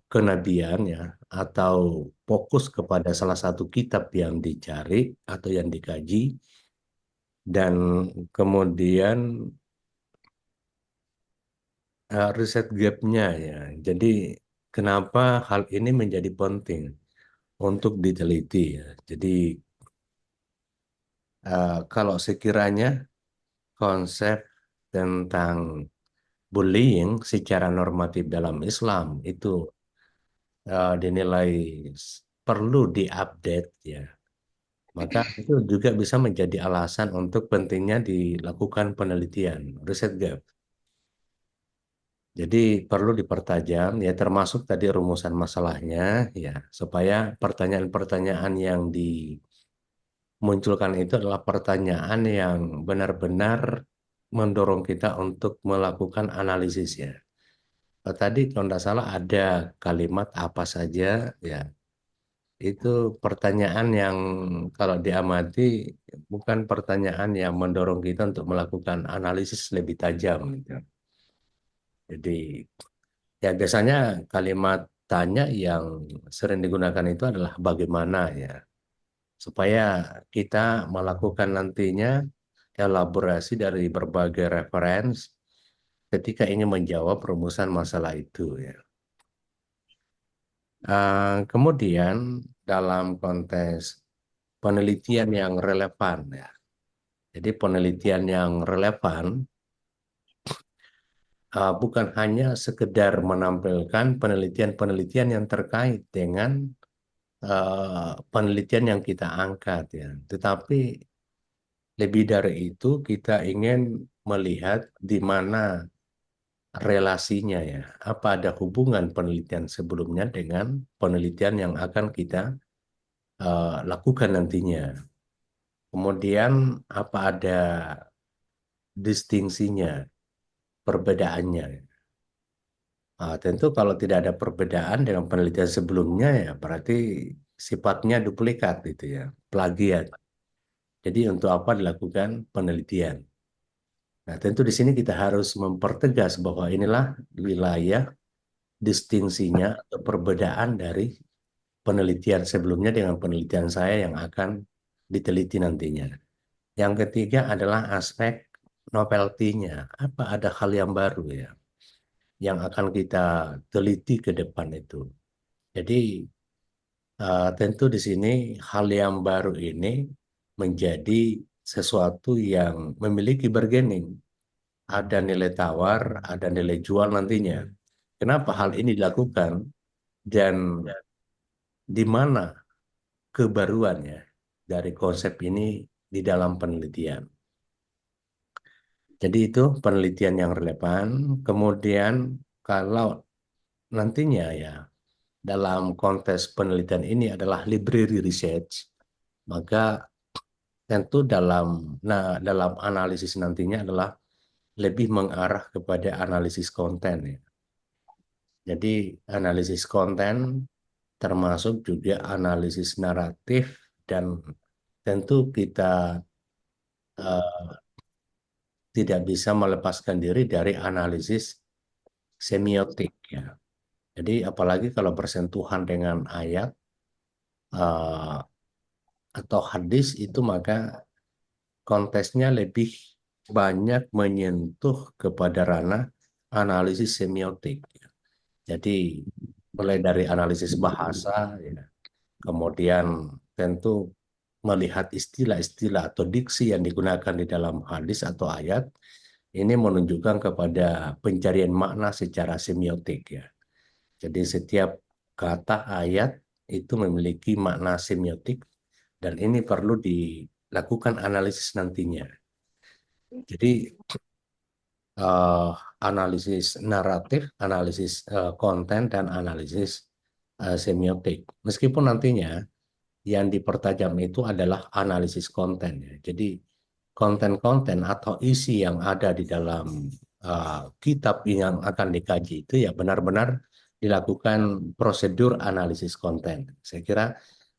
kenabian ya, atau fokus kepada salah satu kitab yang dicari atau yang dikaji, Dan kemudian riset gapnya ya. Jadi kenapa hal ini menjadi penting untuk diteliti ya. Jadi kalau sekiranya konsep tentang bullying secara normatif dalam Islam itu dinilai perlu diupdate ya, maka itu juga bisa menjadi alasan untuk pentingnya dilakukan penelitian riset gap. Jadi perlu dipertajam ya, termasuk tadi rumusan masalahnya ya, supaya pertanyaan-pertanyaan yang dimunculkan itu adalah pertanyaan yang benar-benar mendorong kita untuk melakukan analisisnya. Tadi kalau tidak salah ada kalimat apa saja ya, itu pertanyaan yang kalau diamati bukan pertanyaan yang mendorong kita untuk melakukan analisis lebih tajam gitu. Jadi ya biasanya kalimat tanya yang sering digunakan itu adalah bagaimana ya, supaya kita melakukan nantinya elaborasi dari berbagai referensi ketika ingin menjawab rumusan masalah itu ya. Kemudian dalam konteks penelitian yang relevan ya. Jadi penelitian yang relevan bukan hanya sekedar menampilkan penelitian-penelitian yang terkait dengan penelitian yang kita angkat ya. Tetapi lebih dari itu kita ingin melihat di mana relasinya ya. Apa ada hubungan penelitian sebelumnya dengan penelitian yang akan kita lakukan nantinya. Kemudian apa ada distingsinya, perbedaannya. Tentu kalau tidak ada perbedaan dengan penelitian sebelumnya ya berarti sifatnya duplikat gitu ya, plagiat. Jadi untuk apa dilakukan penelitian? Nah, tentu di sini kita harus mempertegas bahwa inilah wilayah distingsinya atau perbedaan dari penelitian sebelumnya dengan penelitian saya yang akan diteliti nantinya. Yang ketiga adalah aspek novelty-nya. Apa ada hal yang baru ya yang akan kita teliti ke depan itu. Jadi tentu di sini hal yang baru ini menjadi sesuatu yang memiliki bargaining. Ada nilai tawar, ada nilai jual nantinya. Kenapa hal ini dilakukan dan di mana kebaruannya dari konsep ini di dalam penelitian. Jadi itu penelitian yang relevan. Kemudian kalau nantinya ya dalam konteks penelitian ini adalah library research, maka tentu dalam analisis nantinya adalah lebih mengarah kepada analisis konten ya. Jadi analisis konten termasuk juga analisis naratif dan tentu kita eh, tidak bisa melepaskan diri dari analisis semiotik ya. Jadi apalagi kalau bersentuhan dengan ayat eh, atau hadis itu maka konteksnya lebih banyak menyentuh kepada ranah analisis semiotik. Jadi mulai dari analisis bahasa, ya, kemudian tentu melihat istilah-istilah atau diksi yang digunakan di dalam hadis atau ayat, ini menunjukkan kepada pencarian makna secara semiotik ya. Jadi setiap kata ayat itu memiliki makna semiotik dan ini perlu dilakukan analisis nantinya. Jadi eh, analisis naratif, analisis konten, dan analisis semiotik. Meskipun nantinya yang dipertajam itu adalah analisis konten. Ya. Jadi konten-konten atau isi yang ada di dalam kitab yang akan dikaji itu ya benar-benar dilakukan prosedur analisis konten. Saya kira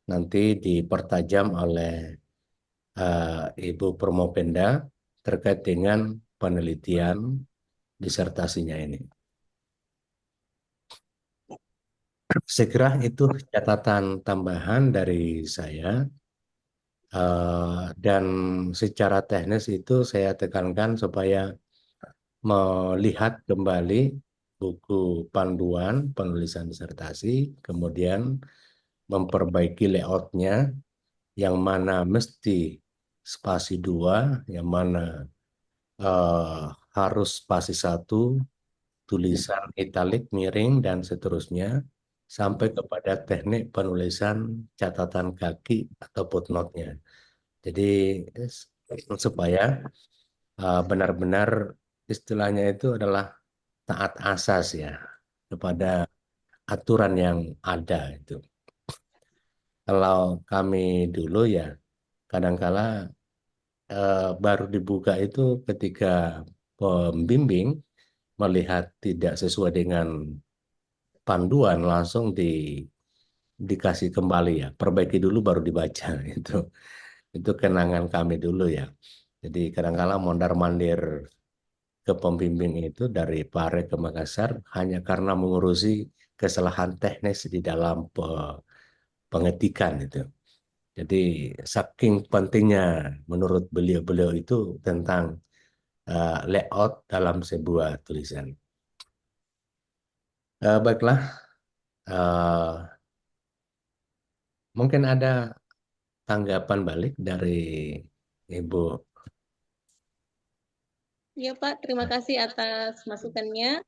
nanti dipertajam oleh Ibu Promopenda terkait dengan penelitian disertasinya ini. Saya kira itu catatan tambahan dari saya. Dan secara teknis itu saya tekankan supaya melihat kembali buku panduan penulisan disertasi, kemudian memperbaiki layoutnya, yang mana mesti spasi 2, yang mana harus spasi 1, tulisan italik, miring, dan seterusnya, sampai kepada teknik penulisan catatan kaki atau footnote-nya. Jadi supaya benar-benar istilahnya itu adalah taat asas ya kepada aturan yang ada itu. Kalau kami dulu ya kadangkala baru dibuka itu ketika pembimbing melihat tidak sesuai dengan panduan, langsung dikasih kembali ya, perbaiki dulu baru dibaca itu kenangan kami dulu ya. Jadi kadang-kala mondar-mandir ke pembimbing itu dari Pare ke Makassar hanya karena mengurusi kesalahan teknis di dalam pengetikan itu. Jadi saking pentingnya menurut beliau-beliau itu tentang layout dalam sebuah tulisan. Baiklah, mungkin ada tanggapan balik dari Ibu. Ya Pak, terima kasih atas masukannya.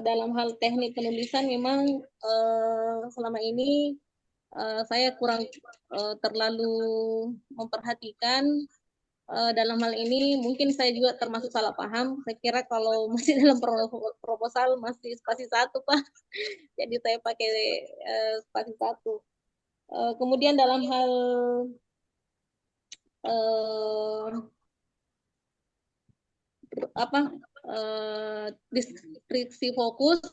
Dalam hal teknik penulisan memang selama ini saya kurang terlalu memperhatikan. Dalam hal ini mungkin saya juga termasuk salah paham. Saya kira kalau masih dalam proposal masih spasi 1 Pak, jadi saya pakai spasi 1. Kemudian dalam hal deskripsi fokus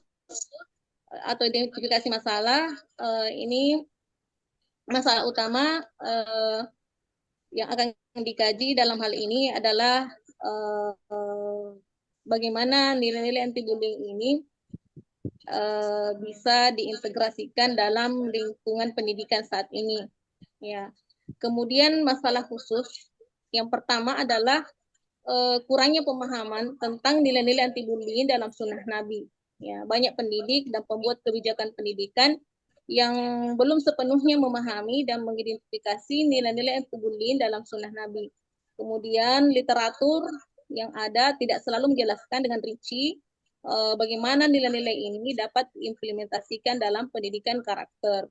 atau identifikasi masalah, ini masalah utama yang akan dikaji dalam hal ini adalah bagaimana nilai-nilai anti-bullying ini bisa diintegrasikan dalam lingkungan pendidikan saat ini. Ya. Kemudian masalah khusus yang pertama adalah kurangnya pemahaman tentang nilai-nilai anti-bullying dalam sunnah Nabi. Ya, banyak pendidik dan pembuat kebijakan pendidikan yang belum sepenuhnya memahami dan mengidentifikasi nilai-nilai anti-bullying dalam sunnah Nabi. Kemudian literatur yang ada tidak selalu menjelaskan dengan rinci bagaimana nilai-nilai ini dapat diimplementasikan dalam pendidikan karakter.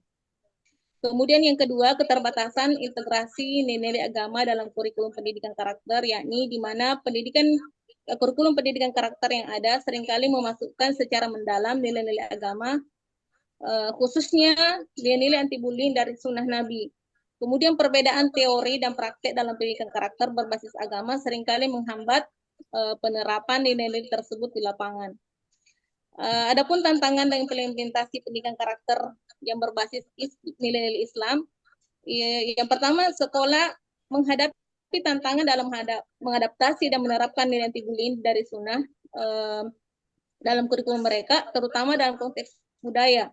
Kemudian yang kedua, keterbatasan integrasi nilai-nilai agama dalam kurikulum pendidikan karakter, yakni di mana kurikulum pendidikan karakter yang ada seringkali memasukkan secara mendalam nilai-nilai agama, khususnya nilai-nilai anti-bullying dari sunnah Nabi. Kemudian perbedaan teori dan praktek dalam pendidikan karakter berbasis agama seringkali menghambat penerapan nilai-nilai tersebut di lapangan. Adapun tantangan dan implementasi pendidikan karakter yang berbasis nilai-nilai Islam, yang pertama, sekolah menghadapi tantangan dalam mengadaptasi dan menerapkan nilai anti-bullying dari sunnah dalam kurikulum mereka, terutama dalam konteks budaya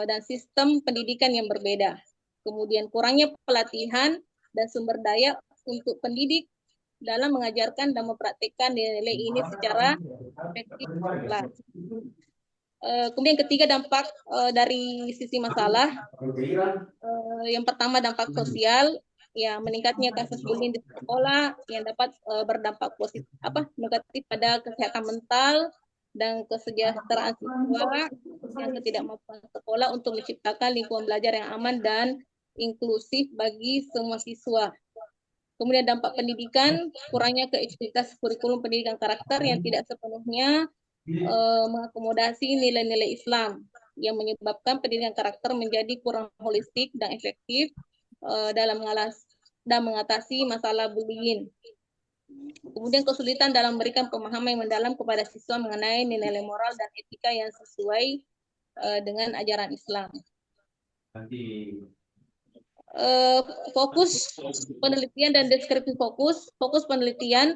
dan sistem pendidikan yang berbeda. Kemudian kurangnya pelatihan dan sumber daya untuk pendidik dalam mengajarkan dan mempraktikkan nilai-nilai ini secara efektif. Kemudian ketiga, dampak dari sisi masalah. Yang pertama, dampak sosial, ya meningkatnya kasus bullying di sekolah yang dapat berdampak negatif pada kesehatan mental dan kesejahteraan siswa yang ketidakmampuan sekolah untuk menciptakan lingkungan belajar yang aman dan inklusif bagi semua siswa. Kemudian dampak pendidikan, kurangnya keefektifan kurikulum pendidikan karakter yang tidak sepenuhnya mengakomodasi nilai-nilai Islam yang menyebabkan pendidikan karakter menjadi kurang holistik dan efektif dalam mengatasi masalah bullying. Kemudian kesulitan dalam memberikan pemahaman yang mendalam kepada siswa mengenai nilai-nilai moral dan etika yang sesuai dengan ajaran Islam. Fokus penelitian dan deskripsi fokus penelitian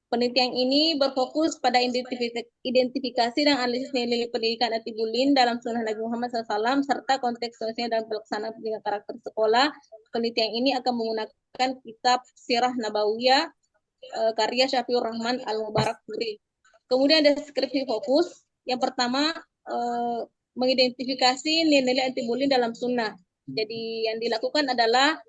Penelitian ini berfokus pada identifikasi dan analisis nilai pendidikan anti-bullying dalam sunnah Nabi Muhammad SAW serta konteks sosial dan pelaksanaan pendidikan karakter sekolah. Penelitian ini akan menggunakan kitab Sirah Nabawiyah karya Syafiur Rahman Al-Mubarakpuri. Kemudian ada deskripsi fokus. Yang pertama, mengidentifikasi nilai anti-bullying dalam sunnah. Jadi yang dilakukan adalah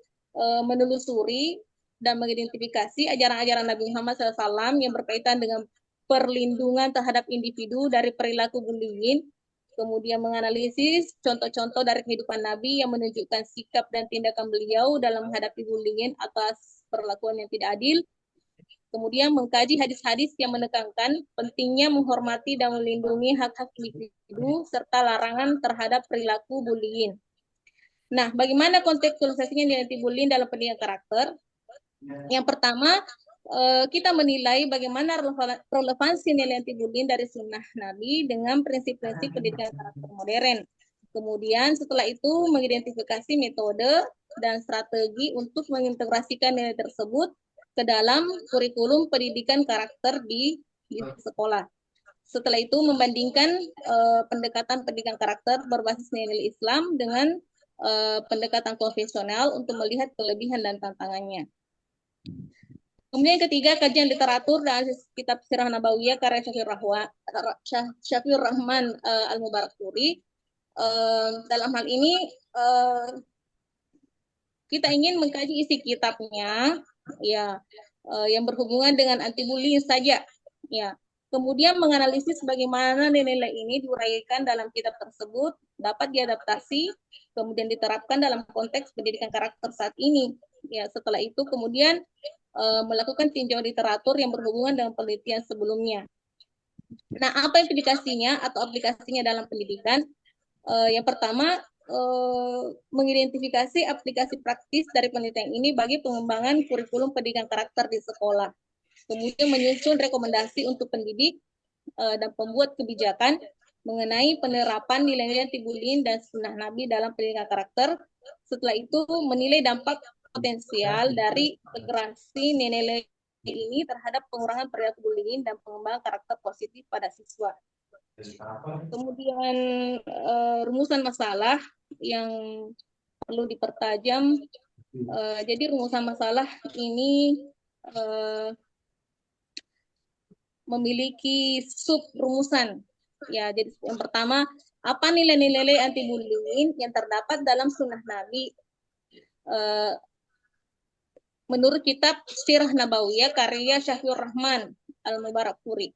menelusuri dan mengidentifikasi ajaran-ajaran Nabi Muhammad SAW yang berkaitan dengan perlindungan terhadap individu dari perilaku bullying, kemudian menganalisis contoh-contoh dari kehidupan Nabi yang menunjukkan sikap dan tindakan beliau dalam menghadapi bullying atas perlakuan yang tidak adil, kemudian mengkaji hadis-hadis yang menekankan pentingnya menghormati dan melindungi hak-hak individu serta larangan terhadap perilaku bullying. Nah, bagaimana kontekstualisasinya nilai anti-bullying dalam pendidikan karakter? Yang pertama, kita menilai bagaimana relevansi nilai anti-bullying dari sunnah Nabi dengan prinsip-prinsip pendidikan karakter modern. Kemudian setelah itu mengidentifikasi metode dan strategi untuk mengintegrasikan nilai tersebut ke dalam kurikulum pendidikan karakter di sekolah. Setelah itu membandingkan pendekatan pendidikan karakter berbasis nilai Islam dengan pendekatan konvensional untuk melihat kelebihan dan tantangannya. Kemudian yang ketiga, kajian literatur dan kitab Sirah Nabawiyah karya Syafiur Rahman Al-Mubarakpuri. Dalam hal ini kita ingin mengkaji isi kitabnya, ya, yang berhubungan dengan anti-bullying saja, ya. Kemudian menganalisis bagaimana nilai-nilai ini diuraikan dalam kitab tersebut dapat diadaptasi, kemudian diterapkan dalam konteks pendidikan karakter saat ini. Ya, setelah itu kemudian melakukan tinjauan literatur yang berhubungan dengan penelitian sebelumnya. Nah, apa implikasinya atau aplikasinya dalam pendidikan? Yang pertama, mengidentifikasi aplikasi praktis dari penelitian ini bagi pengembangan kurikulum pendidikan karakter di sekolah. Kemudian menyusun rekomendasi untuk pendidik dan pembuat kebijakan mengenai penerapan nilai-nilai anti-bullying dan sunnah Nabi dalam pendidikan karakter. Setelah itu menilai dampak potensial dari integrasi nilai-nilai ini terhadap pengurangan perilaku bullying dan pengembangan karakter positif pada siswa. Kemudian rumusan masalah yang perlu dipertajam. Jadi rumusan masalah ini memiliki sub rumusan. Ya, jadi yang pertama, apa nilai-nilai anti-bullying yang terdapat dalam sunnah Nabi menurut kitab Sirah Nabawiyah karya Syafiur Rahman Al-Mubarakpuri.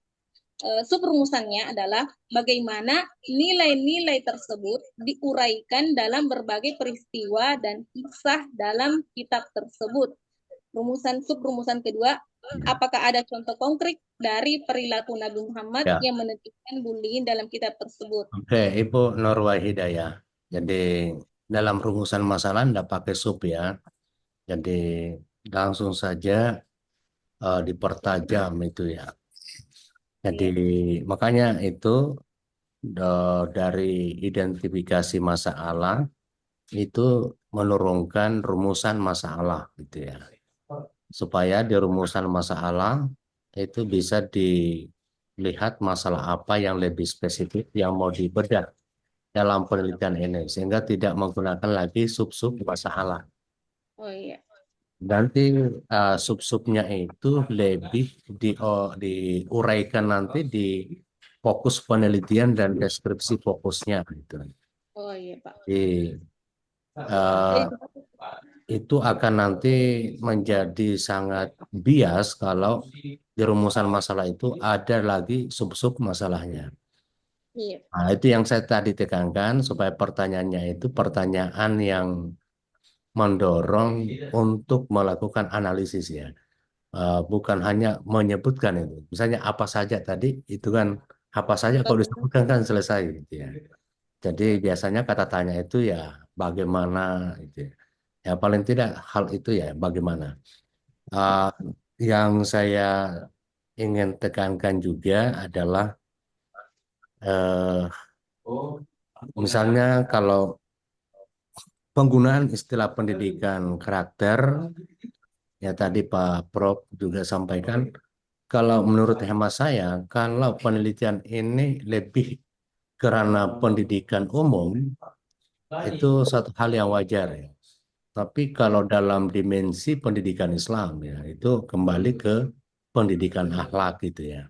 Subrumusannya adalah bagaimana nilai-nilai tersebut diuraikan dalam berbagai peristiwa dan kisah dalam kitab tersebut. Subrumusan kedua, apakah ada contoh konkret dari perilaku Nabi Muhammad yang menentukan bullying dalam kitab tersebut? Oke, Ibu Nur Wahidayah. Jadi dalam rumusan masalah tidak pakai sub ya. Jadi langsung saja dipertajam itu ya. Jadi makanya itu dari identifikasi masalah itu menurunkan rumusan masalah gitu ya. Supaya di rumusan masalah itu bisa dilihat masalah apa yang lebih spesifik yang mau dibedah dalam penelitian ini sehingga tidak menggunakan lagi sub-sub masalah. Oh iya. Nanti sub-subnya itu lebih diuraikan nanti di fokus penelitian dan deskripsi fokusnya gitu. Oh iya Pak. Itu akan nanti menjadi sangat bias kalau di rumusan masalah itu ada lagi sub-sub masalahnya. Iya. Nah, itu yang saya tadi tekankan supaya pertanyaannya itu pertanyaan yang mendorong untuk melakukan analisis ya. Bukan hanya menyebutkan itu. Misalnya apa saja tadi itu kan apa saja kalau disebutkan kan selesai gitu ya. Jadi biasanya kata tanya itu ya bagaimana gitu ya. Ya paling tidak hal itu ya bagaimana. Yang saya ingin tekankan juga adalah misalnya kalau penggunaan istilah pendidikan karakter, ya tadi Pak Prof juga sampaikan kalau menurut hemat saya, kalau penelitian ini lebih karena pendidikan umum, itu satu hal yang wajar ya. Tapi kalau dalam dimensi pendidikan Islam ya, itu kembali ke pendidikan akhlak gitu ya.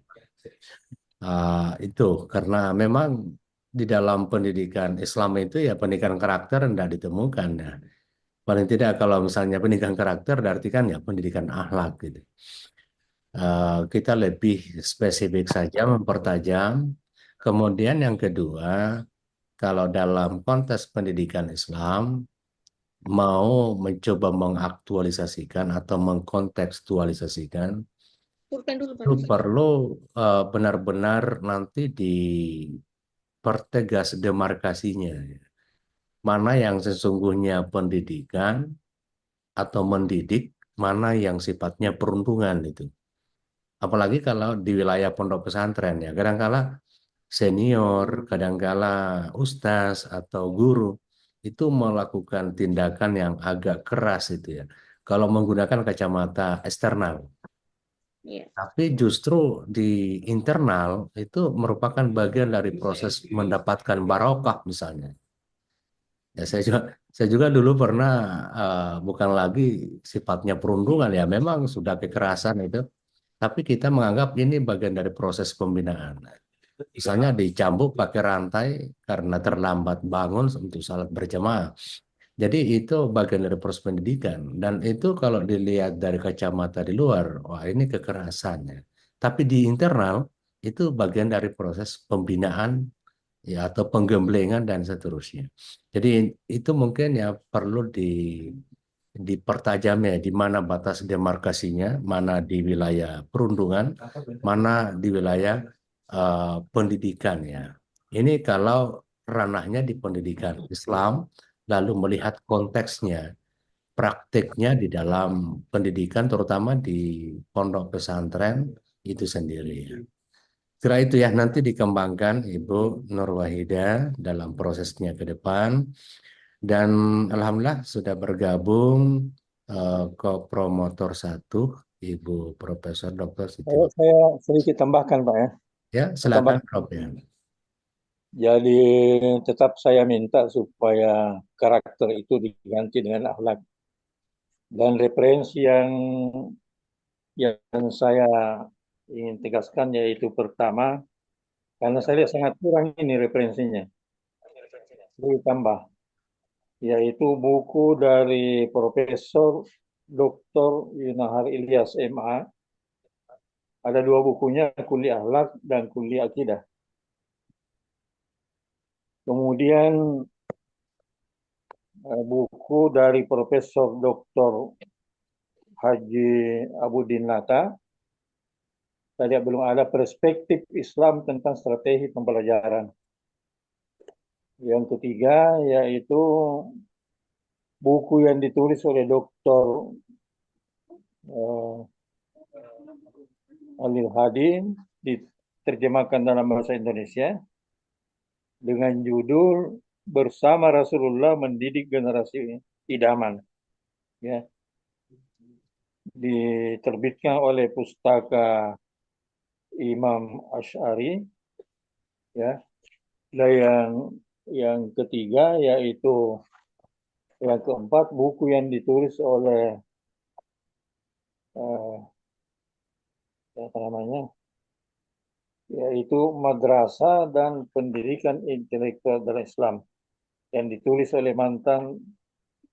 Itu karena memang di dalam pendidikan Islam itu ya pendidikan karakter tidak ditemukan ya. Paling tidak kalau misalnya pendidikan karakter berarti kan ya pendidikan akhlak gitu. Kita lebih spesifik saja mempertajam. Kemudian yang kedua, kalau dalam konteks pendidikan Islam mau mencoba mengaktualisasikan atau mengkontekstualisasikan Pulpen dulu, Pak. itu perlu benar-benar nanti dipertegas demarkasinya. Mana yang sesungguhnya pendidikan atau mendidik, mana yang sifatnya peruntungan itu. Apalagi kalau di wilayah pondok pesantren ya, kadangkala senior, kadangkala ustaz atau guru itu melakukan tindakan yang agak keras itu ya. Kalau menggunakan kacamata eksternal. Iya. Tapi justru di internal itu merupakan bagian dari proses mendapatkan barokah misalnya. Ya saya juga dulu pernah bukan lagi sifatnya perundungan ya, memang sudah kekerasan itu, tapi kita menganggap ini bagian dari proses pembinaan. Misalnya dicambuk pakai rantai karena terlambat bangun untuk salat berjamaah. Jadi itu bagian dari proses pendidikan dan itu kalau dilihat dari kacamata di luar, wah ini kekerasannya. Tapi di internal itu bagian dari proses pembinaan ya atau penggemblengan dan seterusnya. Jadi itu mungkin ya perlu dipertajam ya di mana batas demarkasinya, mana di wilayah perundungan, mana di wilayah pendidikan ya. Ini kalau ranahnya di pendidikan Islam, lalu melihat konteksnya, praktiknya di dalam pendidikan, terutama di pondok pesantren itu sendiri. Kira itu ya nanti dikembangkan Ibu Nur Wahida dalam prosesnya ke depan. Dan alhamdulillah sudah bergabung ke promotor 1 Ibu Profesor Dr. Siti. Saya sedikit tambahkan Pak ya. Ya, silakan Prof ya. Jadi tetap saya minta supaya karakter itu diganti dengan akhlak. Dan referensi yang saya ingin tegaskan yaitu pertama, karena saya lihat sangat kurang ini referensinya. Ditambah, yaitu buku dari Profesor Dr. Yunahar Ilyas MA. Ada 2 bukunya, Kuli Akhlak dan Kuli Akidah. Kemudian buku dari Profesor Dr. Haji Abudin Lata. Tadi belum ada perspektif Islam tentang strategi pembelajaran. Yang ketiga yaitu buku yang ditulis oleh Dr. Alil Hadi, diterjemahkan dalam bahasa Indonesia dengan judul Bersama Rasulullah Mendidik Generasi Idaman. Ya. Diterbitkan oleh Pustaka Imam Asy'ari, ya. Dan yang ketiga yaitu yang keempat buku yang ditulis oleh apa namanya, yaitu Madrasah dan Pendidikan Intelektual dalam Islam yang ditulis oleh mantan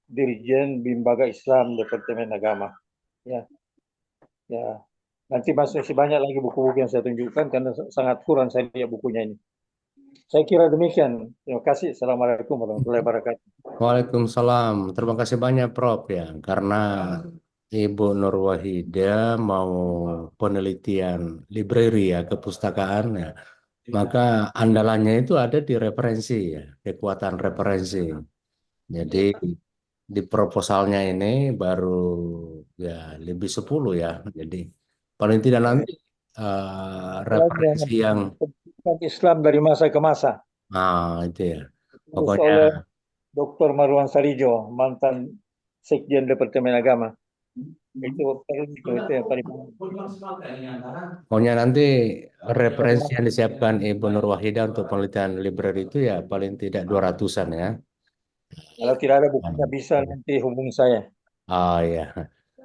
Dirjen Bimbaga Islam Departemen Agama. Ya, ya. Nanti masih banyak lagi buku-buku yang saya tunjukkan karena sangat kurang saya lihat bukunya ini. Saya kira demikian. Terima kasih. Assalamualaikum warahmatullahi wabarakatuh. Waalaikumsalam. Terima kasih banyak Prof ya, karena Ibu Nur Wahida mau penelitian library ya, kepustakaan ya. Maka andalannya itu ada di referensi ya, kekuatan referensi. Jadi di proposalnya ini baru ya lebih 10 ya. Jadi paling tidak nanti referensi yang Islam dari masa ke masa. itu ya. Ditulis Pokoknya oleh Dr. Marwan Sarijo, mantan Sekjen Departemen Agama. Itu yang paling Pokoknya nanti referensi yang disiapkan Ibu Nur Wahidah untuk penelitian library itu ya paling tidak 200-an ya. kalau tidak ada bukunya bisa nanti hubungi saya. Oh ya,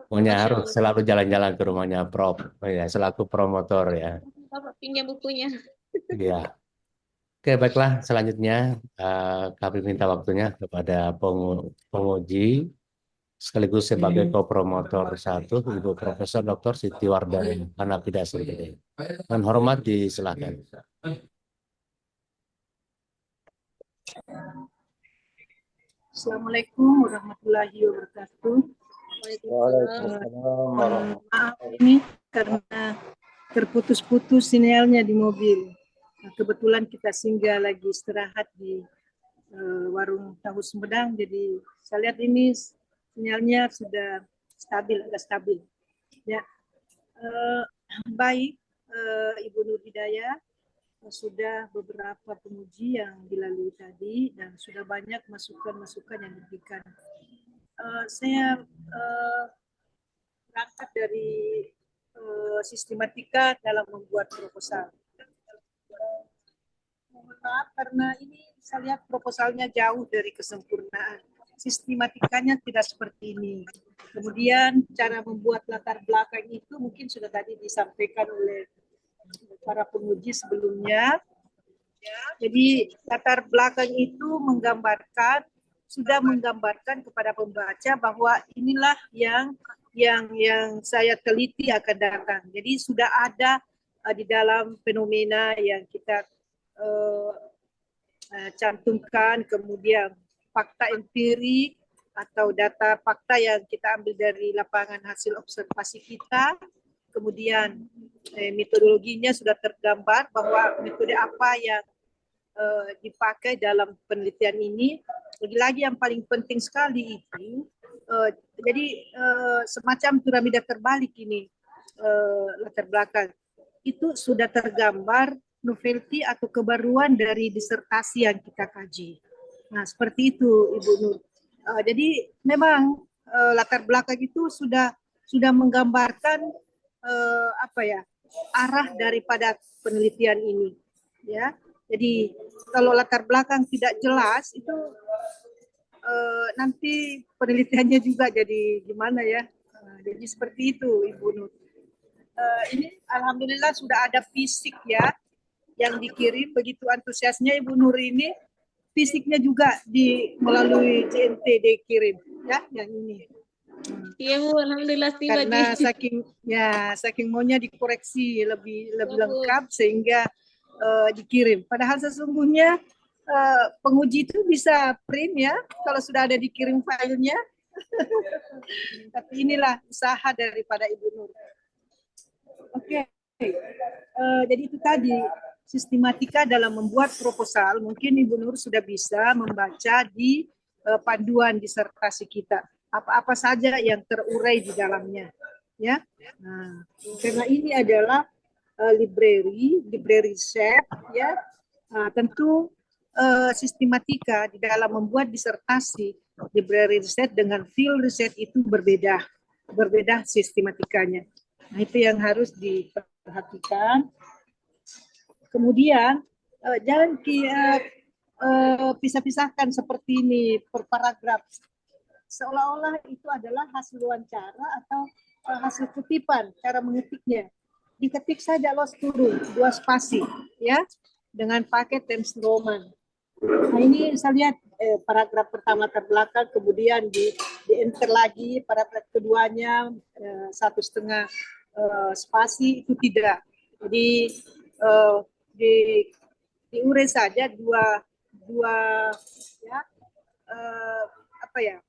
pokoknya Masya harus Allah. selalu jalan-jalan ke rumahnya Prof. Oh, ya, selaku promotor ya. Bapak pinjam bukunya. Iya. Oke, baiklah. Selanjutnya kami minta waktunya kepada penguji sekaligus sebagai kopromotor satu, Ibu Profesor Dr. Siti Wardani Hanafidah SPD. Dengan hormat disilakan. Assalamualaikum warahmatullahi wabarakatuh. Waalaikumsalam warahmatullahi Maaf ini karena terputus-putus sinyalnya di mobil. Nah, kebetulan kita singgah lagi istirahat di warung tahu Sumedang, jadi saya lihat ini sinyalnya sudah stabil, agak stabil. Ya, baik Ibu Nur Hidayah, sudah beberapa penguji yang dilalui tadi dan sudah banyak masukan-masukan yang diberikan. Saya berangkat dari sistematika dalam membuat proposal. Mohon maaf karena ini saya lihat proposalnya jauh dari kesempurnaan. Sistematikanya tidak seperti ini. Kemudian cara membuat latar belakang itu mungkin sudah tadi disampaikan oleh para penguji sebelumnya. Jadi latar belakang itu sudah menggambarkan kepada pembaca bahwa inilah yang saya teliti akan datang. Jadi sudah ada di dalam fenomena yang kita cantumkan, kemudian fakta empirik atau data fakta yang kita ambil dari lapangan hasil observasi kita. Kemudian metodologinya sudah tergambar bahwa metode apa yang dipakai dalam penelitian ini. Lagi-lagi yang paling penting sekali itu, jadi semacam piramida terbalik ini latar belakang. Itu sudah tergambar novelty atau kebaruan dari disertasi yang kita kaji. Nah, seperti itu Ibu Nur. Jadi memang latar belakang itu sudah menggambarkan arah daripada penelitian ini, ya. Jadi kalau latar belakang tidak jelas itu nanti penelitiannya juga jadi gimana ya. Jadi seperti itu Ibu Nur. Ini alhamdulillah sudah ada fisik ya yang dikirim, begitu antusiasnya Ibu Nur ini, fisiknya juga melalui JNT dikirim ya yang ini. Iya Bu, alhamdulillah tiba Karena saking maunya dikoreksi lebih lengkap sehingga dikirim. Padahal sesungguhnya penguji itu bisa print ya kalau sudah ada dikirim filenya. Tapi inilah usaha daripada Ibu Nur. Oke. Jadi itu tadi sistematika dalam membuat proposal. Mungkin Ibu Nur sudah bisa membaca di panduan disertasi kita. Apa-apa saja yang terurai di dalamnya, ya. Nah, karena ini adalah library set, ya. Nah, tentu sistematika di dalam membuat disertasi library riset dengan field riset itu berbeda sistematikanya. Nah, itu yang harus diperhatikan. Kemudian jangan pisah-pisahkan seperti ini per paragraf. Seolah-olah itu adalah hasil wawancara atau hasil kutipan cara mengetiknya. Diketik saja los turun 2 spasi ya dengan pakai Times Roman. Nah, ini saya lihat paragraf pertama terbelakang, kemudian di enter lagi paragraf keduanya 1,5 spasi, itu tidak. Jadi diurai saja dua ya,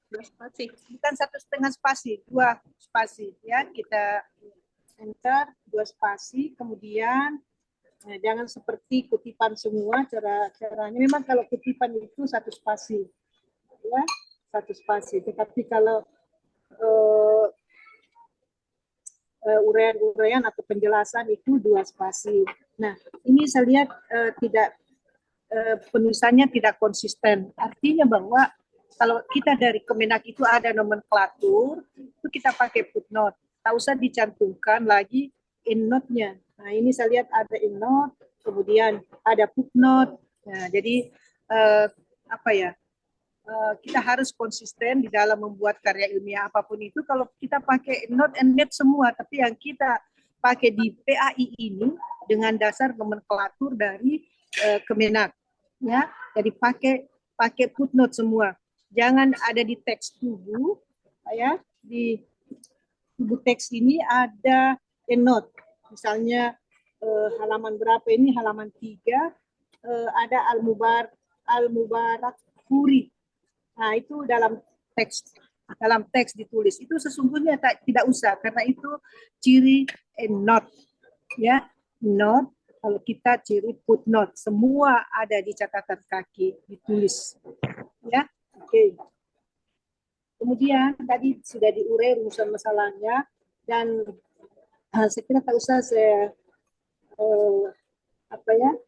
dua spasi, bukan 1,5 spasi, 2 spasi ya, kita enter 2 spasi, kemudian jangan seperti kutipan semua caranya. Memang kalau kutipan itu 1 spasi ya, 1 spasi, tetapi kalau uraian atau penjelasan itu 2 spasi. Nah, ini saya lihat tidak penulisannya tidak konsisten. Artinya bahwa Kalau kita dari Kemenak itu ada nomenklatur, itu kita pakai footnote. Tak usah dicantumkan lagi endnote-nya. Nah, ini saya lihat ada endnote, kemudian ada footnote. Nah, jadi kita harus konsisten di dalam membuat karya ilmiah apapun itu. Kalau kita pakai note and net semua, tapi yang kita pakai di PAI ini dengan dasar nomenklatur dari Kemenak, ya. Jadi pakai footnote semua. Jangan ada di teks tubuh, ya. Di tubuh teks ini ada endnote. Misalnya halaman berapa ini? Halaman 3 ada Al-Mubarak Furi. Nah, itu dalam teks ditulis. Itu sesungguhnya tidak usah, karena itu ciri endnote, ya. Note, kalau kita ciri footnote, semua ada di catatan kaki ditulis, ya. Oke. Kemudian tadi sudah diurai rumusan masalahnya, dan saya kira tak usah saya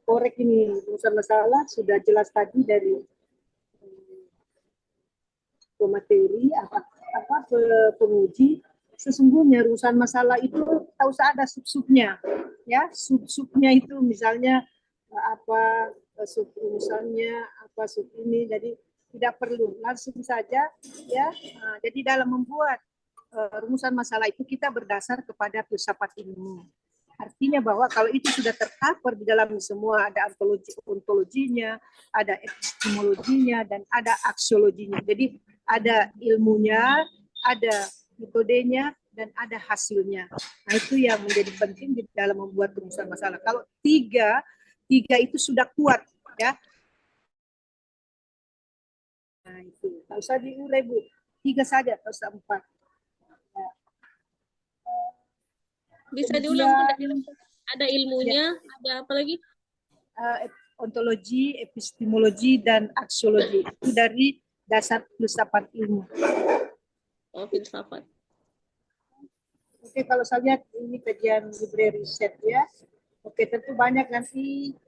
korek ini rumusan masalah, sudah jelas tadi dari pemateri penguji. Sesungguhnya rumusan masalah itu tak usah ada sub-subnya, ya. Sub-subnya itu misalnya sub rumusannya sub ini, jadi tidak perlu, langsung saja, ya. Jadi dalam membuat rumusan masalah itu kita berdasar kepada filsafat ilmu. Artinya bahwa kalau itu sudah tercover di dalam semua, ada ontologinya, ada epistemologinya, dan ada aksiologinya. Jadi ada ilmunya, ada metodenya, dan ada hasilnya. Nah, itu yang menjadi penting di dalam membuat rumusan masalah. Kalau tiga itu sudah kuat, ya. Nah, itu tak usah diurai, Bu. 3 saja, tak usah 4. Ya. Bisa diulang, ada ilmunya, ya. Ada apa lagi? Ontologi, epistemologi, dan aksiologi. Itu dari dasar filsafat ilmu. Oh, filsafat. Oke, kalau saya lihat ini kajian library set, ya. Oke, tentu banyak nanti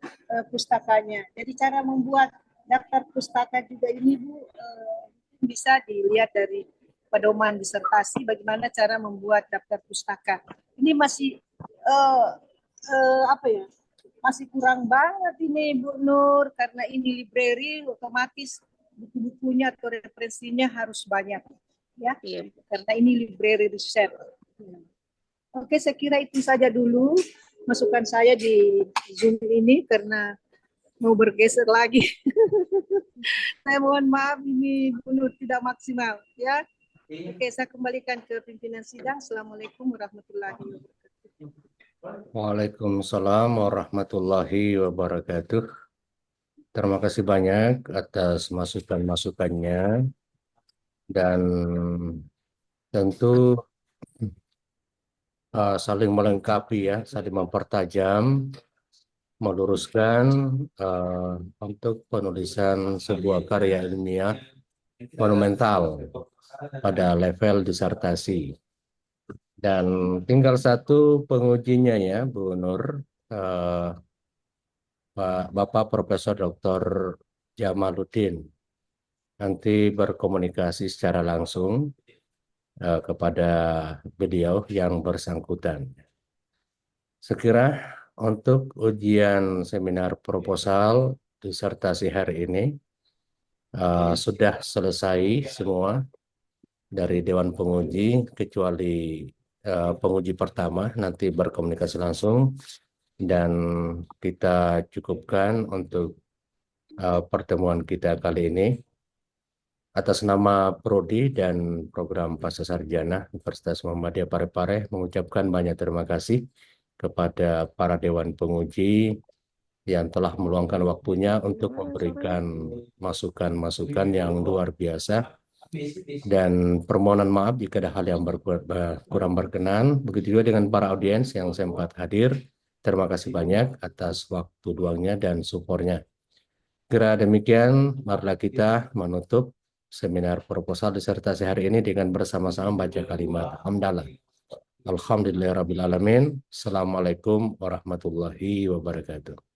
pustakanya. Jadi cara membuat daftar pustaka juga ini, Bu, bisa dilihat dari pedoman disertasi bagaimana cara membuat daftar pustaka. Ini masih masih kurang banget ini, Bu Nur, karena ini library, otomatis buku-bukunya atau referensinya harus banyak, ya. Iya. Karena ini library riset. Oke, saya kira itu saja dulu masukan saya di Zoom ini, karena mau bergeser lagi. Saya mohon maaf ini Bu Nur tidak maksimal, ya. Oke, saya kembalikan ke pimpinan sidang. Assalamualaikum warahmatullahi wabarakatuh. Waalaikumsalam warahmatullahi wabarakatuh. Terima kasih banyak atas masukan-masukannya, dan tentu saling melengkapi, ya, saling mempertajam, meluruskan untuk penulisan sebuah karya ilmiah monumental pada level disertasi. Dan tinggal satu pengujinya, ya, Bu Nur, Bapak Profesor Dr. Jamaluddin, nanti berkomunikasi secara langsung kepada beliau yang bersangkutan. Sekira untuk ujian seminar proposal disertasi hari ini sudah selesai semua dari Dewan Penguji, kecuali penguji pertama nanti berkomunikasi langsung, dan kita cukupkan untuk pertemuan kita kali ini. Atas nama Prodi dan Program Pasca Sarjana Universitas Muhammadiyah Parepare mengucapkan banyak terima kasih kepada para Dewan Penguji yang telah meluangkan waktunya untuk memberikan masukan-masukan yang luar biasa. Dan permohonan maaf jika ada hal yang kurang berkenan. Begitu juga dengan para audiens yang sempat hadir. Terima kasih banyak atas waktu luangnya dan supportnya. Kira demikian, marilah kita menutup seminar proposal disertasi hari ini dengan bersama-sama baca kalimat hamdalah. Alhamdulillahirrabbilalamin. Assalamualaikum warahmatullahi wabarakatuh.